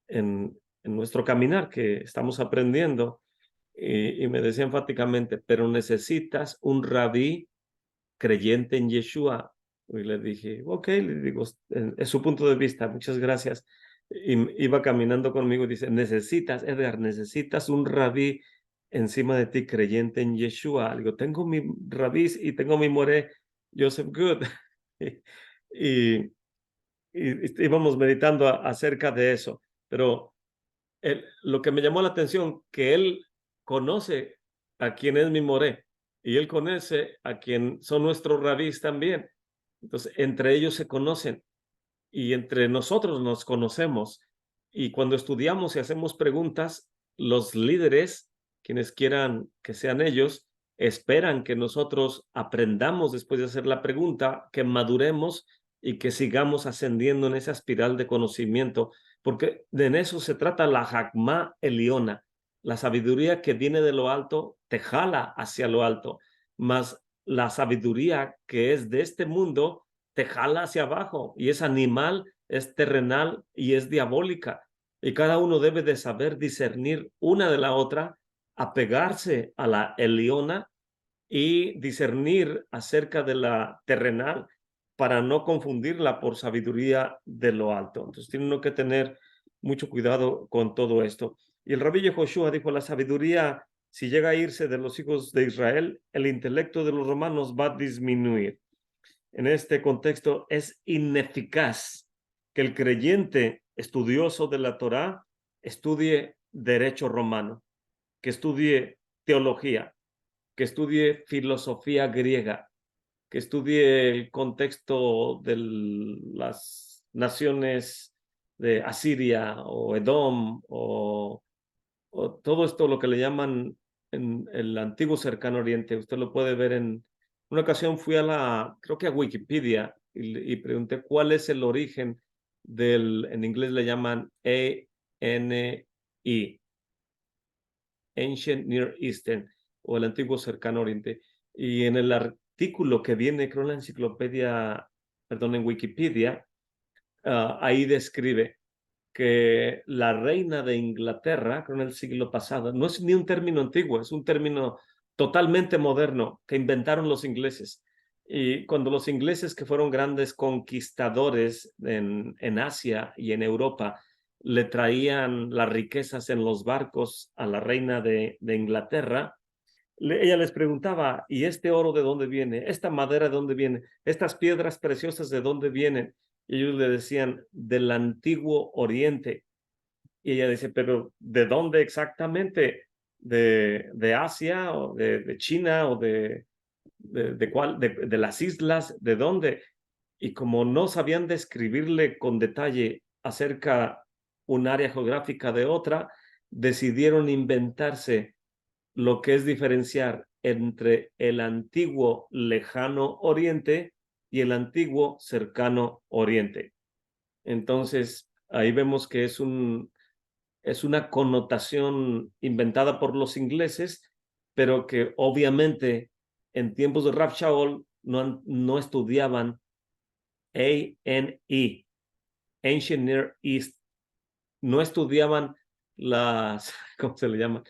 en nuestro caminar que estamos aprendiendo. Y me decía enfáticamente, pero necesitas un rabí creyente en Yeshua. Y le dije, ok, le digo, es su punto de vista, muchas gracias. Y iba caminando conmigo y dice, Edgar, necesitas un rabí encima de ti creyente en Yeshua. Le digo, tengo mi rabí y tengo mi moré, Joseph Good. y, íbamos meditando acerca de eso, pero lo que me llamó la atención, que él conoce a quien es mi moré y él conoce a quien son nuestros rabís también. Entonces, entre ellos se conocen y entre nosotros nos conocemos. Y cuando estudiamos y hacemos preguntas, los líderes, quienes quieran que sean ellos, esperan que nosotros aprendamos después de hacer la pregunta, que maduremos y que sigamos ascendiendo en esa espiral de conocimiento, porque en eso se trata la Hakma Eliona, la sabiduría que viene de lo alto te jala hacia lo alto, más la sabiduría que es de este mundo te jala hacia abajo y es animal, es terrenal y es diabólica. Y cada uno debe de saber discernir una de la otra, apegarse a la Eliona y discernir acerca de la terrenal para no confundirla por sabiduría de lo alto. Entonces tiene uno que tener mucho cuidado con todo esto. Y el rabí Yehoshua dijo, la sabiduría, si llega a irse de los hijos de Israel, el intelecto de los romanos va a disminuir. En este contexto es ineficaz que el creyente estudioso de la Torá estudie derecho romano, que estudie teología, que estudie filosofía griega, que estudie el contexto de las naciones de Asiria o Edom o todo esto, lo que le llaman en el antiguo cercano oriente. Usted lo puede ver en una ocasión fui creo que a Wikipedia y pregunté cuál es el origen en inglés le llaman ANI, Ancient Near Eastern, o el antiguo cercano oriente. Y en el artículo que viene, creo en la enciclopedia, perdón, en Wikipedia, ahí describe que la reina de Inglaterra, creo en el siglo pasado, no es ni un término antiguo, es un término totalmente moderno que inventaron los ingleses. Y cuando los ingleses, que fueron grandes conquistadores en Asia y en Europa, le traían las riquezas en los barcos a la reina de Inglaterra, ella les preguntaba, ¿y este oro de dónde viene? ¿Esta madera de dónde viene? ¿Estas piedras preciosas de dónde vienen? Y ellos le decían, del antiguo Oriente. Y ella dice, pero ¿de dónde exactamente? ¿De Asia o de China o cuál? ¿De las islas? ¿De dónde? Y como no sabían describirle con detalle acerca un área geográfica de otra, decidieron inventarse lo que es diferenciar entre el antiguo lejano oriente y el antiguo cercano oriente. Entonces, ahí vemos que es una connotación inventada por los ingleses, pero que obviamente en tiempos de Rab Shaul no estudiaban ANE, Ancient Near East, no estudiaban las, ¿cómo se le llaman?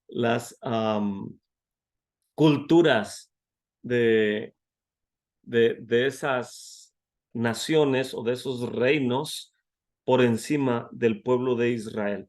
Las culturas de, de esas naciones o de esos reinos por encima del pueblo de Israel.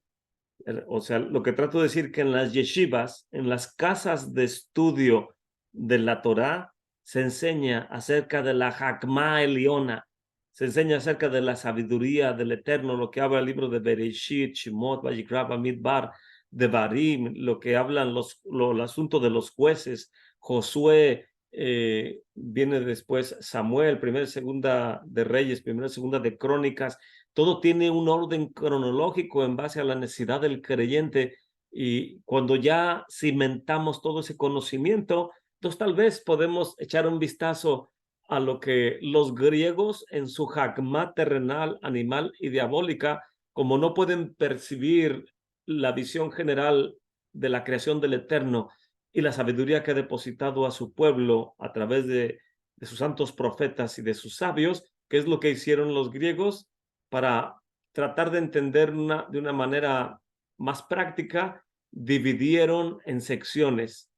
O sea, lo que trato de decir que en las yeshivas, en las casas de estudio de la Torá, se enseña acerca de la Hakma Eliona, se enseña acerca de la sabiduría del Eterno, lo que habla el libro de Bereshit, Shemot, Vayikra, Bamidbar, de Barim, lo que hablan el asunto de los jueces, Josué, viene después Samuel, primera y segunda de Reyes, primera y segunda de Crónicas. Todo tiene un orden cronológico en base a la necesidad del creyente, y cuando ya cimentamos todo ese conocimiento, entonces tal vez podemos echar un vistazo a lo que los griegos en su jagma terrenal, animal y diabólica, como no pueden percibir la visión general de la creación del Eterno y la sabiduría que ha depositado a su pueblo a través de sus santos profetas y de sus sabios, ¿qué es lo que hicieron los griegos? Para tratar de entender de una manera más práctica, dividieron en secciones: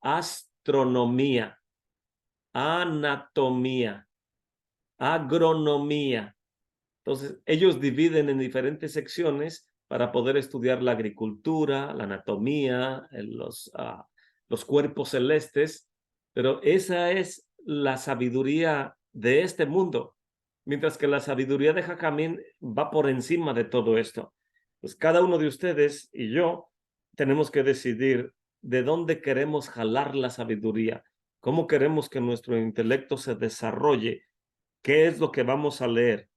astronomía, anatomía, agronomía. Entonces, ellos dividen en diferentes secciones para poder estudiar la agricultura, la anatomía, los cuerpos celestes, pero esa es la sabiduría de este mundo, mientras que la sabiduría de Jacamín va por encima de todo esto. Pues cada uno de ustedes y yo tenemos que decidir de dónde queremos jalar la sabiduría, cómo queremos que nuestro intelecto se desarrolle, qué es lo que vamos a leer,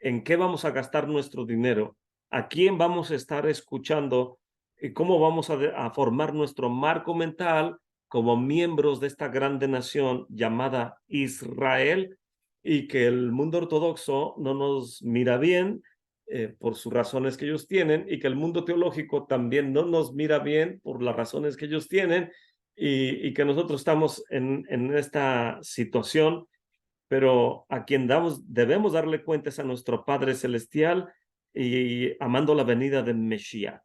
en qué vamos a gastar nuestro dinero, a quién vamos a estar escuchando y cómo vamos a formar nuestro marco mental como miembros de esta grande nación llamada Israel, y que el mundo ortodoxo no nos mira bien por sus razones que ellos tienen, y que el mundo teológico también no nos mira bien por las razones que ellos tienen, y que nosotros estamos en esta situación, pero a quien debemos darle cuentas a nuestro Padre Celestial y amando la venida de Mesías.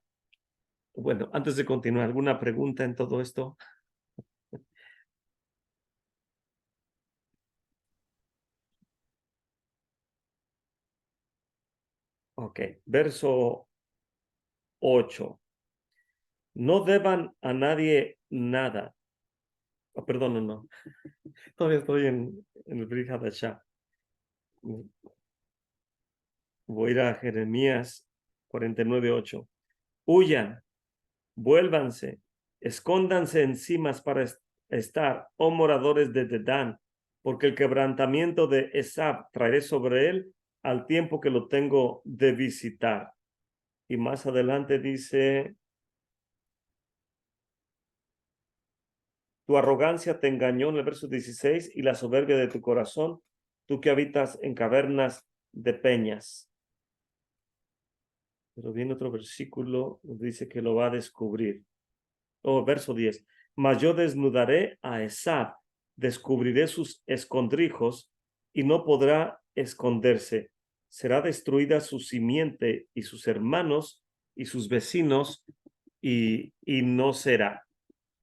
Bueno, antes de continuar, ¿alguna pregunta en todo esto? Ok, verso 8. No deban a nadie nada. Oh, perdón, no. Todavía estoy en el Brit Hadashah. Voy a ir a Jeremías 49:8. Huyan, vuélvanse, escóndanse en cimas para estar, oh moradores de Dedán, porque el quebrantamiento de Esab traeré sobre él al tiempo que lo tengo de visitar. Y más adelante dice: tu arrogancia te engañó, en el verso 16, y la soberbia de tu corazón, tú que habitas en cavernas de peñas. Pero viene otro versículo, dice que lo va a descubrir. Verso 10. Mas yo desnudaré a Esab, descubriré sus escondrijos, y no podrá esconderse. Será destruida su simiente y sus hermanos y sus vecinos, y no será.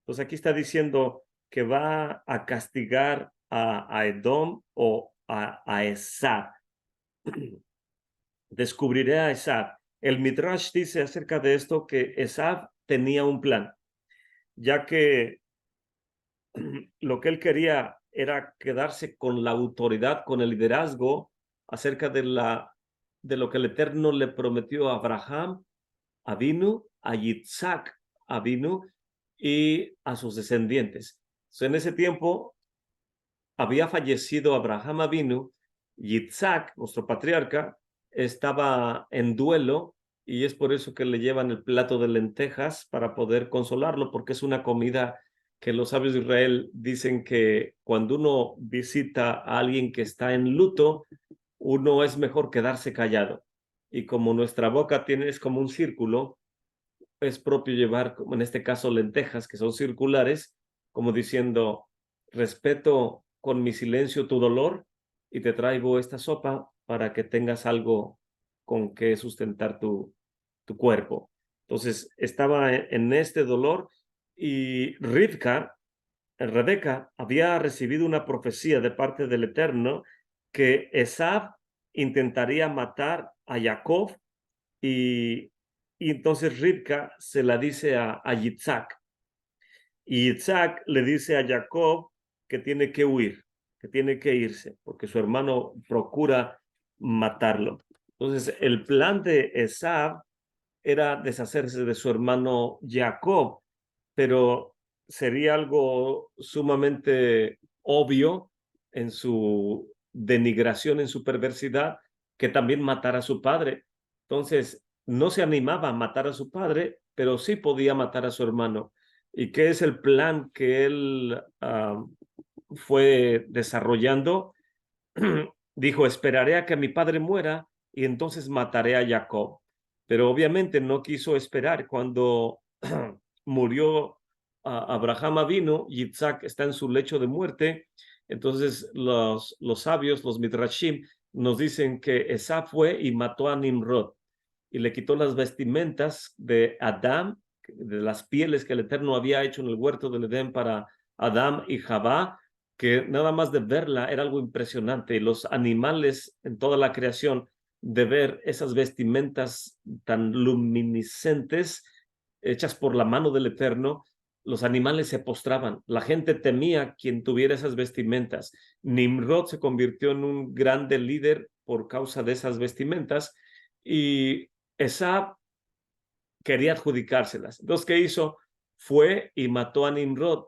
Entonces aquí está diciendo que va a castigar a Edom o a Esab. Descubriré a Esab. El Midrash dice acerca de esto que Esab tenía un plan, ya que lo que él quería era quedarse con la autoridad, con el liderazgo acerca de lo que el Eterno le prometió a Abraham Avinu, a Yitzhak Avinu y a sus descendientes. En ese tiempo había fallecido Abraham Avinu. Yitzhak, nuestro patriarca, estaba en duelo y es por eso que le llevan el plato de lentejas para poder consolarlo, porque es una comida que los sabios de Israel dicen que cuando uno visita a alguien que está en luto, uno es mejor quedarse callado. Y como nuestra boca tiene, es como un círculo, es propio llevar, como en este caso, lentejas que son circulares, como diciendo, respeto con mi silencio tu dolor y te traigo esta sopa para que tengas algo con que sustentar tu cuerpo. Entonces, estaba en este dolor y Rebeca, había recibido una profecía de parte del Eterno que Esab intentaría matar a Jacob y, y entonces Rivka se la dice a Yitzhak. Y Yitzhak le dice a Jacob que tiene que huir, que tiene que irse, porque su hermano procura matarlo. Entonces, el plan de Esab era deshacerse de su hermano Jacob, pero sería algo sumamente obvio en su denigración, en su perversidad, que también matara a su padre. Entonces, no se animaba a matar a su padre, pero sí podía matar a su hermano. ¿Y qué es el plan que él fue desarrollando? Dijo, esperaré a que mi padre muera y entonces mataré a Jacob. Pero obviamente no quiso esperar. Cuando murió Abraham vino, Yitzhak está en su lecho de muerte. Entonces los sabios, los midrashim, nos dicen que Esaf fue y mató a Nimrod y le quitó las vestimentas de Adán, de las pieles que el Eterno había hecho en el huerto del Edén para Adán y Jabá, que nada más de verla era algo impresionante. Y los animales en toda la creación, de ver esas vestimentas tan luminiscentes hechas por la mano del Eterno, los animales se postraban. La gente temía quien tuviera esas vestimentas. Nimrod se convirtió en un grande líder por causa de esas vestimentas y Esab quería adjudicárselas. Entonces, ¿qué hizo? Fue y mató a Nimrod,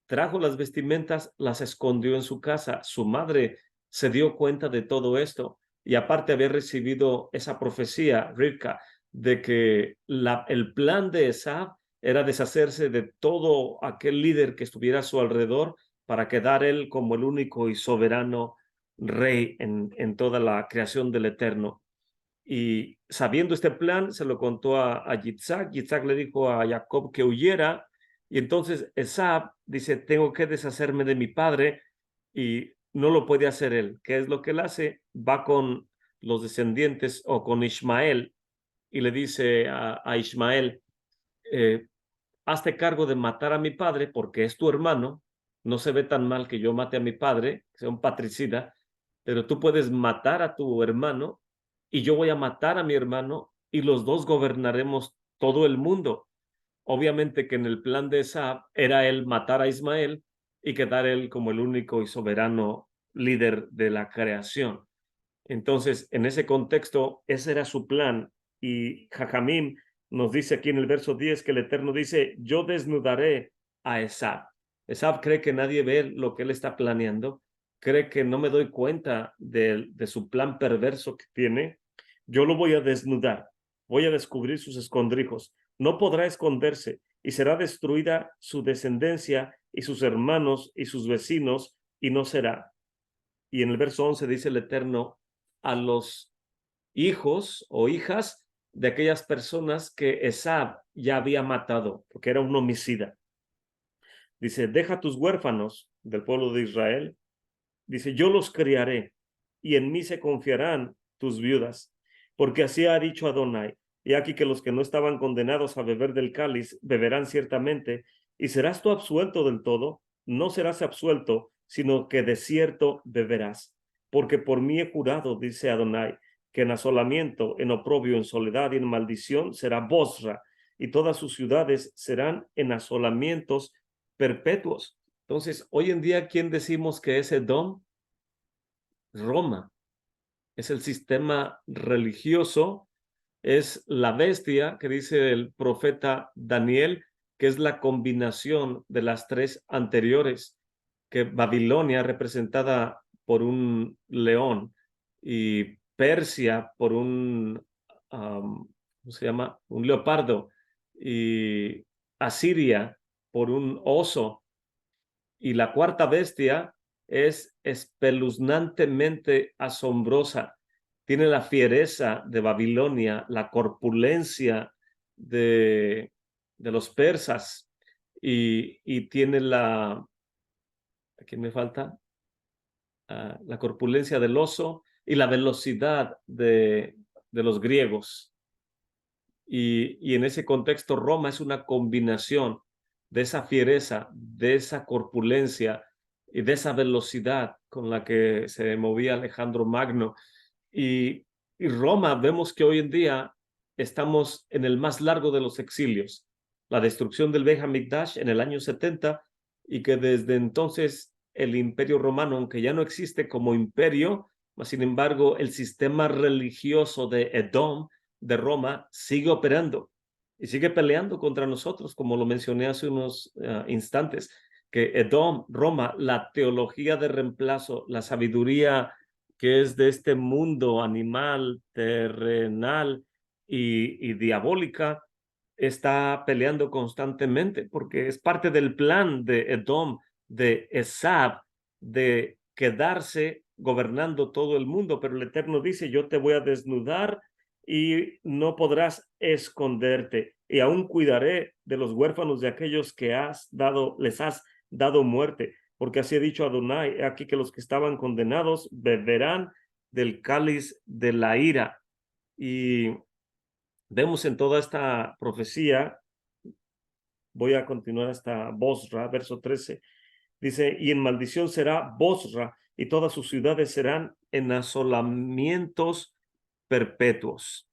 trajo las vestimentas, las escondió en su casa. Su madre se dio cuenta de todo esto y aparte había recibido esa profecía, Rivka, de que el plan de Esab era deshacerse de todo aquel líder que estuviera a su alrededor para quedar él como el único y soberano rey en toda la creación del Eterno. Y sabiendo este plan, se lo contó a Yitzhak. Yitzhak le dijo a Jacob que huyera. Y entonces Esab dice, tengo que deshacerme de mi padre y no lo puede hacer él. ¿Qué es lo que él hace? Va con los descendientes o con Ismael y le dice a Ismael, eh, hazte cargo de matar a mi padre porque es tu hermano. No se ve tan mal que yo mate a mi padre, que sea un patricida, pero tú puedes matar a tu hermano y yo voy a matar a mi hermano y los dos gobernaremos todo el mundo. Obviamente que en el plan de Esab era él matar a Ismael y quedar él como el único y soberano líder de la creación. Entonces, en ese contexto, ese era su plan. Y Jajamim nos dice aquí en el verso 10 que el Eterno dice, yo desnudaré a Esab. Esab cree que nadie ve lo que él está planeando, cree que no me doy cuenta de su plan perverso que tiene. Yo lo voy a desnudar, voy a descubrir sus escondrijos. No podrá esconderse y será destruida su descendencia y sus hermanos y sus vecinos y no será. Y en el verso 11 dice el Eterno, a los hijos o hijas de aquellas personas que Esab ya había matado, porque era un homicida. Dice, deja tus huérfanos del pueblo de Israel. Dice, yo los criaré y en mí se confiarán tus viudas, porque así ha dicho Adonai. Y aquí que los que no estaban condenados a beber del cáliz beberán ciertamente, y serás tú absuelto del todo, no serás absuelto, sino que de cierto beberás. Porque por mí he jurado, dice Adonai, que en asolamiento, en oprobio, en soledad y en maldición será Bosra, y todas sus ciudades serán en asolamientos perpetuos. Entonces, hoy en día, ¿quién decimos que es Edom? Roma. Es el sistema religioso, es la bestia que dice el profeta Daniel, que es la combinación de las tres anteriores, que Babilonia representada por un león y Persia por un ¿cómo se llama? Un leopardo, y Asiria por un oso, y la cuarta bestia es espeluznantemente asombrosa. Tiene la fiereza de Babilonia, la corpulencia de los persas, y tiene ¿aquí me falta? La corpulencia del oso y la velocidad de los griegos. Y en ese contexto, Roma es una combinación de esa fiereza, de esa corpulencia y de esa velocidad con la que se movía Alejandro Magno. Y Roma, vemos que hoy en día estamos en el más largo de los exilios, la destrucción del Beit HaMikdash en el año 70, y que desde entonces el Imperio Romano, aunque ya no existe como imperio, sin embargo, el sistema religioso de Edom, de Roma, sigue operando y sigue peleando contra nosotros, como lo mencioné hace unos instantes, que Edom, Roma, la teología de reemplazo, la sabiduría que es de este mundo animal, terrenal y diabólica, está peleando constantemente porque es parte del plan de Edom, de Esab, de quedarse gobernando todo el mundo. Pero el Eterno dice: yo te voy a desnudar y no podrás esconderte, y aún cuidaré de los huérfanos de aquellos que les has dado muerte, porque así ha dicho Adonai: aquí que los que estaban condenados beberán del cáliz de la ira. Y vemos en toda esta profecía, voy a continuar hasta Bosra, verso 13, dice: y en maldición será Bosra, y todas sus ciudades serán en asolamientos perpetuos.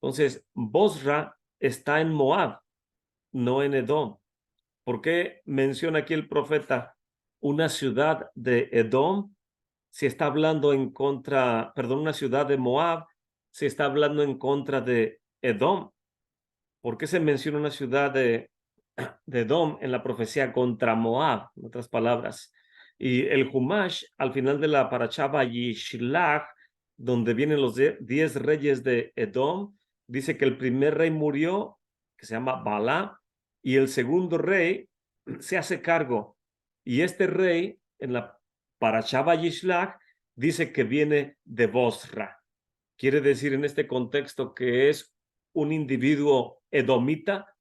Entonces, Bosra está en Moab, no en Edom. ¿Por qué menciona aquí el profeta una ciudad de Edom si está hablando en contra, perdón, una ciudad de Moab si está hablando en contra de Edom? ¿Por qué se menciona una ciudad de Edom en la profecía contra Moab, en otras palabras? Y el Humash, al final de la Parashá Vayishlach, donde vienen los 10 reyes de Edom, dice que el primer rey murió, que se llama Bala, y el segundo rey se hace cargo. Y este rey, en la Parashá Vayishlach, dice que viene de Bosra. Quiere decir en este contexto que es un individuo edomita,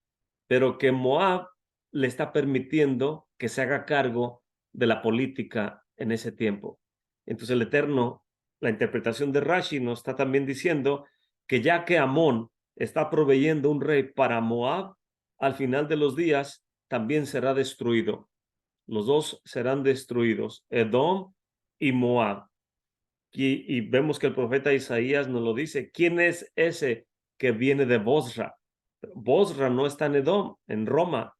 pero que Moab le está permitiendo que se haga cargo de la política en ese tiempo. Entonces el Eterno, la interpretación de Rashi nos está también diciendo que ya que Amón está proveyendo un rey para Moab, al final de los días también será destruido. Los dos serán destruidos, Edom y Moab. Y vemos que el profeta Isaías nos lo dice: ¿quién es ese que viene de Bosra? Bosra no está en Edom, en Roma.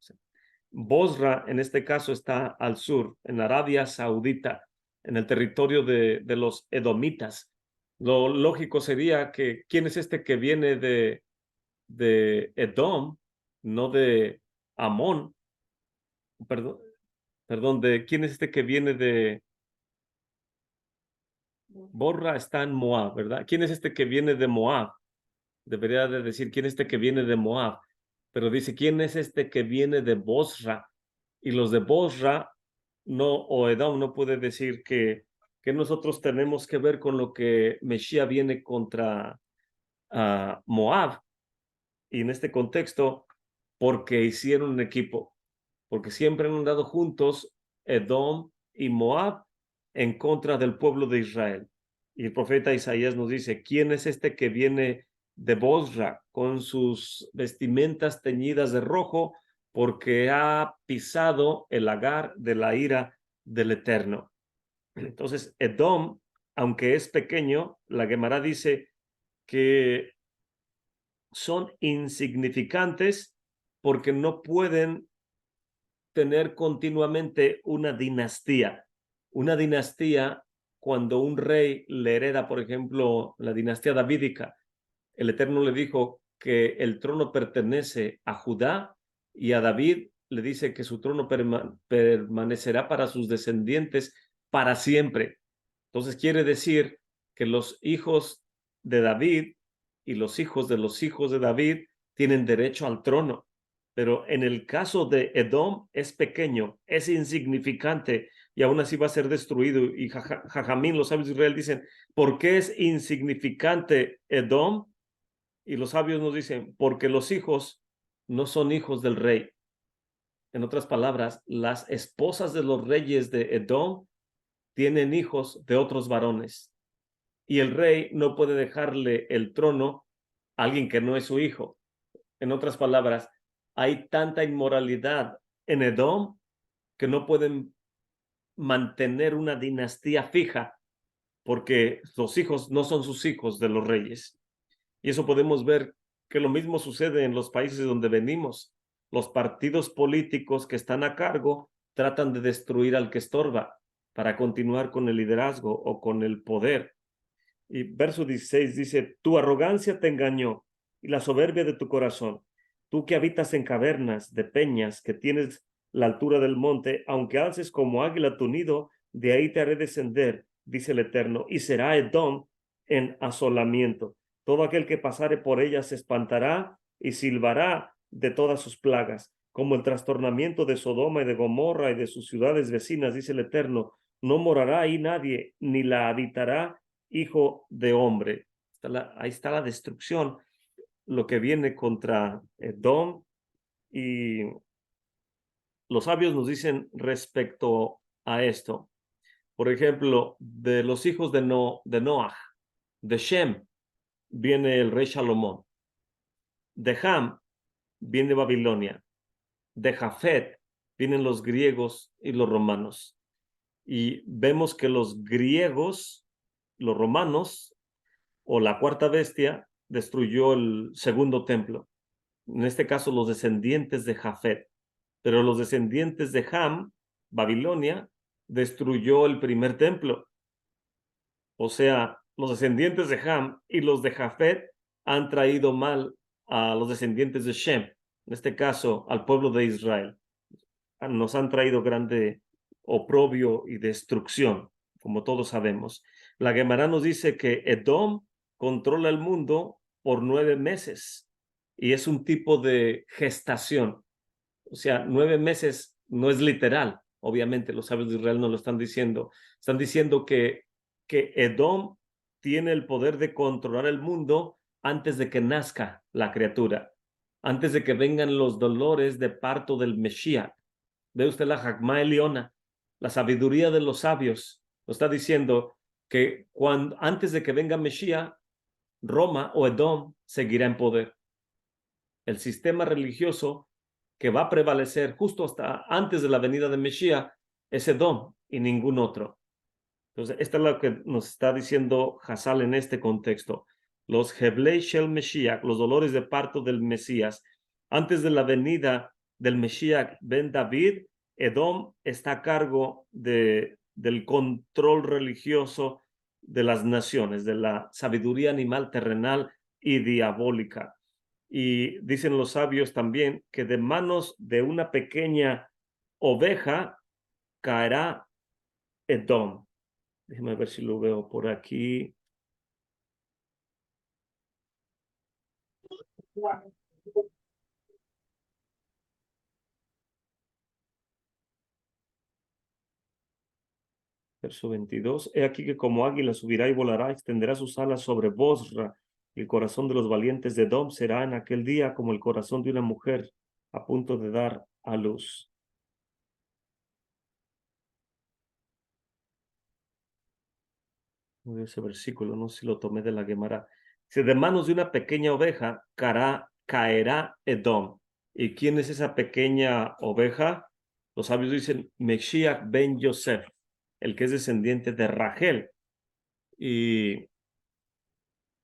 Bosra en este caso está al sur, en Arabia Saudita, en el territorio de los edomitas. Lo lógico sería que ¿quién es este que viene de Edom, no de Amón? Perdón, perdón, de ¿quién es este que viene de Borra? Está en Moab, ¿verdad? ¿Quién es este que viene de Moab? Debería de decir quién es este que viene de Moab, pero dice quién es este que viene de Bosra. Y los de Bosra, no, o Edom no puede decir que nosotros tenemos que ver con lo que Mesías viene contra Moab. Y en este contexto, porque hicieron un equipo, porque siempre han andado juntos Edom y Moab en contra del pueblo de Israel. Y el profeta Isaías nos dice: ¿quién es este que viene de Bosra con sus vestimentas teñidas de rojo? Porque ha pisado el lagar de la ira del Eterno. Entonces, Edom, aunque es pequeño, la Gemara dice que son insignificantes porque no pueden tener continuamente una dinastía. Una dinastía, cuando un rey le hereda, por ejemplo, la dinastía davídica, el Eterno le dijo que el trono pertenece a Judá, y a David le dice que su trono permanecerá para sus descendientes para siempre. Entonces quiere decir que los hijos de David y los hijos de David tienen derecho al trono. Pero en el caso de Edom es pequeño, es insignificante y aún así va a ser destruido. Y Jajamín, los sabios de Israel dicen, ¿por qué es insignificante Edom? Y los sabios nos dicen, porque los hijos no son hijos del rey. En otras palabras, las esposas de los reyes de Edom tienen hijos de otros varones. Y el rey no puede dejarle el trono a alguien que no es su hijo. En otras palabras, hay tanta inmoralidad en Edom que no pueden mantener una dinastía fija porque los hijos no son sus hijos de los reyes. Y eso podemos ver que lo mismo sucede en los países donde venimos. Los partidos políticos que están a cargo tratan de destruir al que estorba para continuar con el liderazgo o con el poder. Y verso 16 dice, tu arrogancia te engañó y la soberbia de tu corazón. Tú que habitas en cavernas de peñas, que tienes la altura del monte, aunque alces como águila tu nido, de ahí te haré descender, dice el Eterno, y será Edom en asolamiento. Todo aquel que pasare por ella se espantará y silbará de todas sus plagas, como el trastornamiento de Sodoma y de Gomorra y de sus ciudades vecinas, dice el Eterno. No morará ahí nadie, ni la habitará hijo de hombre. Ahí está la destrucción, lo que viene contra Edom. Y los sabios nos dicen respecto a esto. Por ejemplo, de los hijos de Noah, de Shem, viene el rey Salomón. De Ham viene Babilonia. De Jafet vienen los griegos y los romanos. Y vemos que los griegos, los romanos, o la cuarta bestia, destruyó el segundo templo. En este caso, los descendientes de Jafet. Pero los descendientes de Ham, Babilonia, destruyó el primer templo. O sea, los descendientes de Ham y los de Jafet han traído mal a los descendientes de Shem, en este caso al pueblo de Israel. Nos han traído grande oprobio y destrucción, como todos sabemos. La Gemara nos dice que Edom controla el mundo por 9 meses y es un tipo de gestación. O sea, 9 meses no es literal. Obviamente los sabios de Israel no lo están diciendo. Están diciendo que Edom tiene el poder de controlar el mundo antes de que nazca la criatura, antes de que vengan los dolores de parto del Mesías. Ve usted la Jacma Eliona, la sabiduría de los sabios. Nos está diciendo que antes de que venga Mesías, Roma o Edom seguirá en poder. El sistema religioso que va a prevalecer justo hasta antes de la venida de Mesías es Edom y ningún otro. Entonces, esta es lo que nos está diciendo Hazal en este contexto. Los Heblei Shel Mesías, los dolores de parto del Mesías, antes de la venida del Mesías Ben David, Edom está a cargo del control religioso de las naciones, de la sabiduría animal terrenal y diabólica. Y dicen los sabios también que de manos de una pequeña oveja caerá Edom. Déjeme ver si lo veo por aquí. Verso 22. He aquí que como águila subirá y volará, extenderá sus alas sobre Bosra. El corazón de los valientes de Edom será en aquel día como el corazón de una mujer a punto de dar a luz. Ese versículo, no sé si lo tomé de la Gemara. Si de manos de una pequeña oveja caerá Edom. ¿Y quién es esa pequeña oveja? Los sabios dicen Meshiach ben Yosef, el que es descendiente de Rachel. Y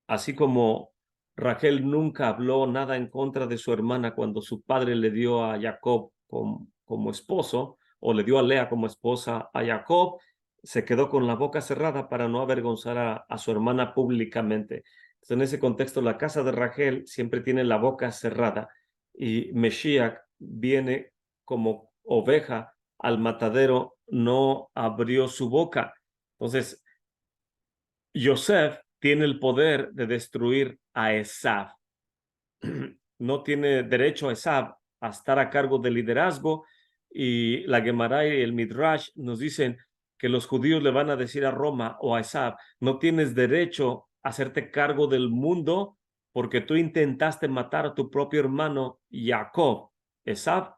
así como Rachel nunca habló nada en contra de su hermana cuando su padre le dio a Jacob como esposo, o le dio a Lea como esposa a Jacob, se quedó con la boca cerrada para no avergonzar a su hermana públicamente. Entonces, en ese contexto, la casa de Rachel siempre tiene la boca cerrada y Mesías viene como oveja al matadero, no abrió su boca. Entonces, Yosef tiene el poder de destruir a Esav. No tiene derecho a Esav a estar a cargo del liderazgo, y la Gemara y el Midrash nos dicen que los judíos le van a decir a Roma o a Esav: no tienes derecho a hacerte cargo del mundo porque tú intentaste matar a tu propio hermano Jacob. Esav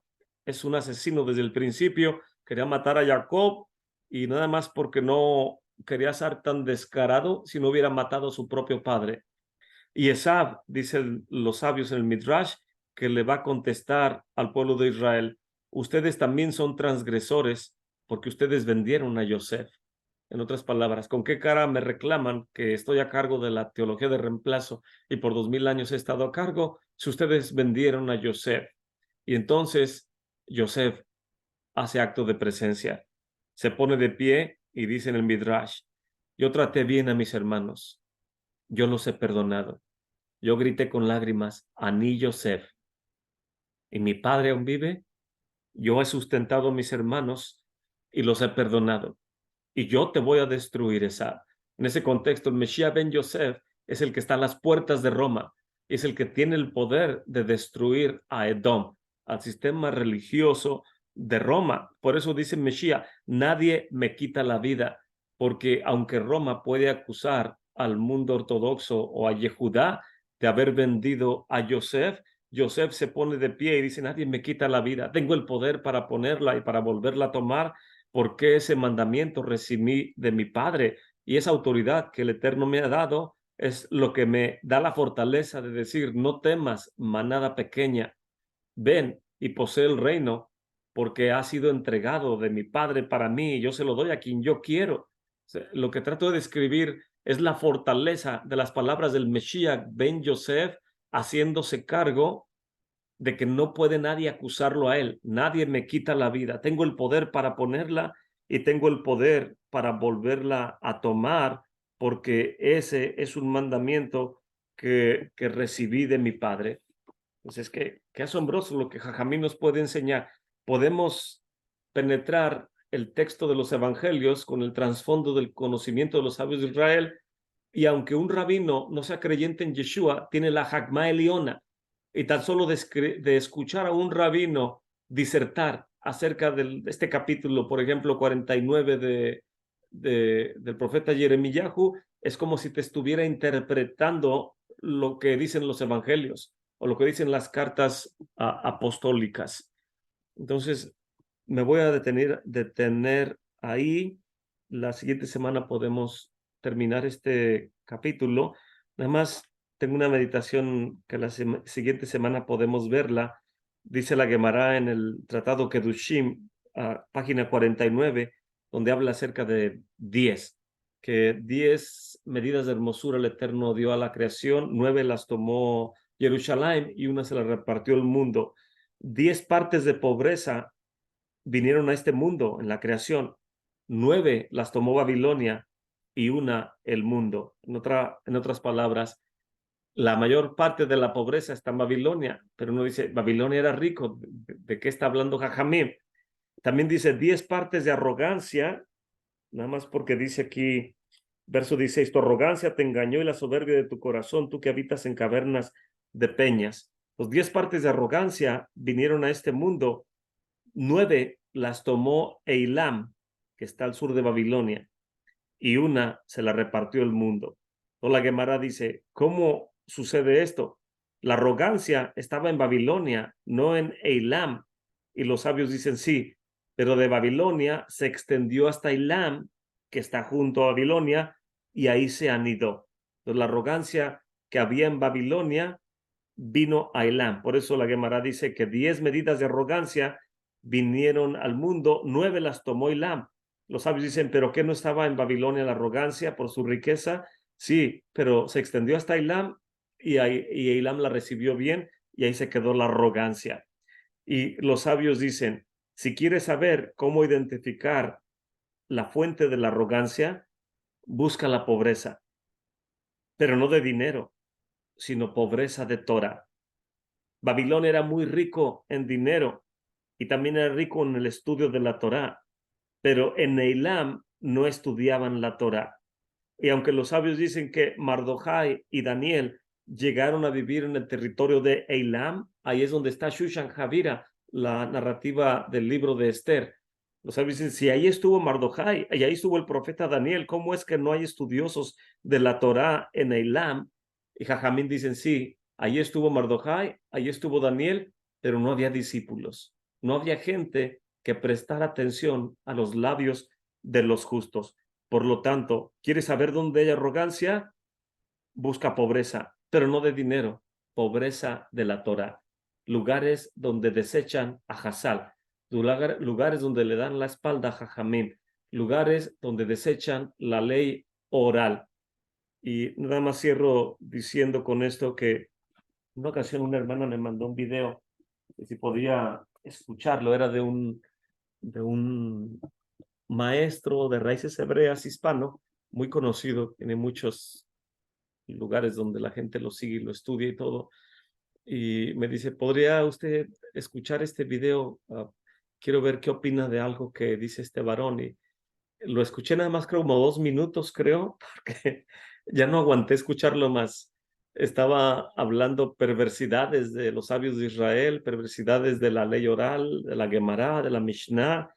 es un asesino desde el principio, quería matar a Jacob, y nada más porque no quería ser tan descarado si no hubiera matado a su propio padre. Y Esav, dicen los sabios en el Midrash, que le va a contestar al pueblo de Israel: ustedes también son transgresores porque ustedes vendieron a Yosef. En otras palabras, ¿con qué cara me reclaman que estoy a cargo de la teología de reemplazo y por 2000 años he estado a cargo si ustedes vendieron a Yosef? Y entonces Yosef hace acto de presencia, se pone de pie y dice en el Midrash: yo traté bien a mis hermanos, yo los he perdonado. Yo grité con lágrimas: Aní Yosef, y mi padre aún vive. Yo he sustentado a mis hermanos y los he perdonado. Y yo te voy a destruir, esa. En ese contexto, el Mesías ben Yosef es el que está a las puertas de Roma. Es el que tiene el poder de destruir a Edom, al sistema religioso de Roma. Por eso dice Mesías: nadie me quita la vida, porque aunque Roma puede acusar al mundo ortodoxo o a Yehudá de haber vendido a Yosef, Yosef se pone de pie y dice: nadie me quita la vida, tengo el poder para ponerla y para volverla a tomar, porque ese mandamiento recibí de mi padre, y esa autoridad que el Eterno me ha dado es lo que me da la fortaleza de decir: no temas, manada pequeña, ven y posee el reino, porque ha sido entregado de mi padre para mí y yo se lo doy a quien yo quiero. O sea, lo que trato de describir es la fortaleza de las palabras del Mesías ben Yosef, haciéndose cargo de que no puede nadie acusarlo a él. Nadie me quita la vida. Tengo el poder para ponerla y tengo el poder para volverla a tomar, porque ese es un mandamiento que recibí de mi padre. Entonces, qué asombroso lo que Jajamín nos puede enseñar. Podemos penetrar el texto de los evangelios con el trasfondo del conocimiento de los sabios de Israel, y aunque un rabino no sea creyente en Yeshua, tiene la Hagma Eliona, y tan solo de escuchar a un rabino disertar acerca de este capítulo, por ejemplo, 49 del profeta Jeremías, es como si te estuviera interpretando lo que dicen los evangelios o lo que dicen las cartas apostólicas. Entonces, me voy a detener ahí. La siguiente semana podemos terminar este capítulo. Nada más tengo una meditación que la siguiente semana podemos verla. Dice la Gemara en el Tratado Kedushim, página 49, donde habla acerca de 10, que 10 medidas de hermosura el Eterno dio a la creación, 9 las tomó Jerusalén y una se la repartió el mundo. 10 partes de pobreza vinieron a este mundo en la creación, 9 las tomó Babilonia y una el mundo. En otras palabras, la mayor parte de la pobreza está en Babilonia, pero uno dice: Babilonia era rico. ¿De qué está hablando Jajamim? También dice 10 partes de arrogancia, nada más porque dice aquí, verso 16: tu arrogancia te engañó y la soberbia de tu corazón, tú que habitas en cavernas de peñas. Los 10 partes de arrogancia vinieron a este mundo, 9 las tomó Eilam, que está al sur de Babilonia, y una se la repartió el mundo. Entonces la Gemara dice: ¿cómo sucede esto? La arrogancia estaba en Babilonia, no en Eilam. Y los sabios dicen: sí, pero de Babilonia se extendió hasta Eilam, que está junto a Babilonia, y ahí se anidó. Entonces la arrogancia que había en Babilonia vino a Eilam. Por eso la Gemara dice que 10 medidas de arrogancia vinieron al mundo, 9 las tomó Eilam. Los sabios dicen: ¿pero qué no estaba en Babilonia la arrogancia por su riqueza? Sí, pero se extendió hasta Eilam, y Eilam la recibió bien, y ahí se quedó la arrogancia. Y los sabios dicen: si quieres saber cómo identificar la fuente de la arrogancia, busca la pobreza, pero no de dinero, sino pobreza de Torah. Babilonia era muy rico en dinero y también era rico en el estudio de la Torá, pero en Eilam no estudiaban la Torá. Y aunque los sabios dicen que Mardochai y Daniel llegaron a vivir en el territorio de Eilam, ahí es donde está Shushan Javira, la narrativa del libro de Esther. Los sabios dicen, si ahí estuvo Mardochai y ahí estuvo el profeta Daniel, ¿cómo es que no hay estudiosos de la Torá en Eilam? Y Jajamín dicen, sí, ahí estuvo Mardochai, ahí estuvo Daniel, pero no había discípulos, no había gente que prestara atención a los labios de los justos. Por lo tanto, ¿quieres saber dónde hay arrogancia? Busca pobreza, pero no de dinero, pobreza de la Torah. Lugares donde desechan a Hazal, lugares donde le dan la espalda a Jajamín, lugares donde desechan la ley oral. Y nada más cierro diciendo con esto que en una ocasión una hermana me mandó un video, que si podía escucharlo, era de un maestro de raíces hebreas hispano, muy conocido, tiene muchos lugares donde la gente lo sigue y lo estudia y todo. Y me dice, ¿podría usted escuchar este video? Quiero ver qué opina de algo que dice este varón. Y lo escuché nada más, creo, como 2 minutos, creo, porque ya no aguanté escucharlo más. Estaba hablando perversidades de los sabios de Israel, perversidades de la ley oral, de la Gemara, de la Mishnah,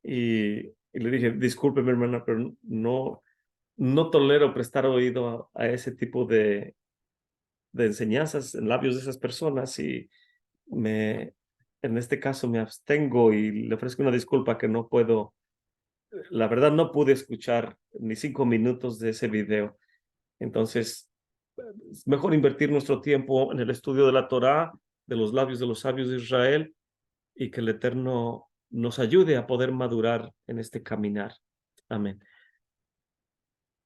y le dije, disculpe, mi hermana, pero no tolero prestar oído a ese tipo de enseñanzas en labios de esas personas y en este caso me abstengo y le ofrezco una disculpa que no puedo, la verdad no pude escuchar ni 5 minutos de ese video. Entonces, es mejor invertir nuestro tiempo en el estudio de la Torá, de los labios de los sabios de Israel y que el Eterno nos ayude a poder madurar en este caminar. Amén.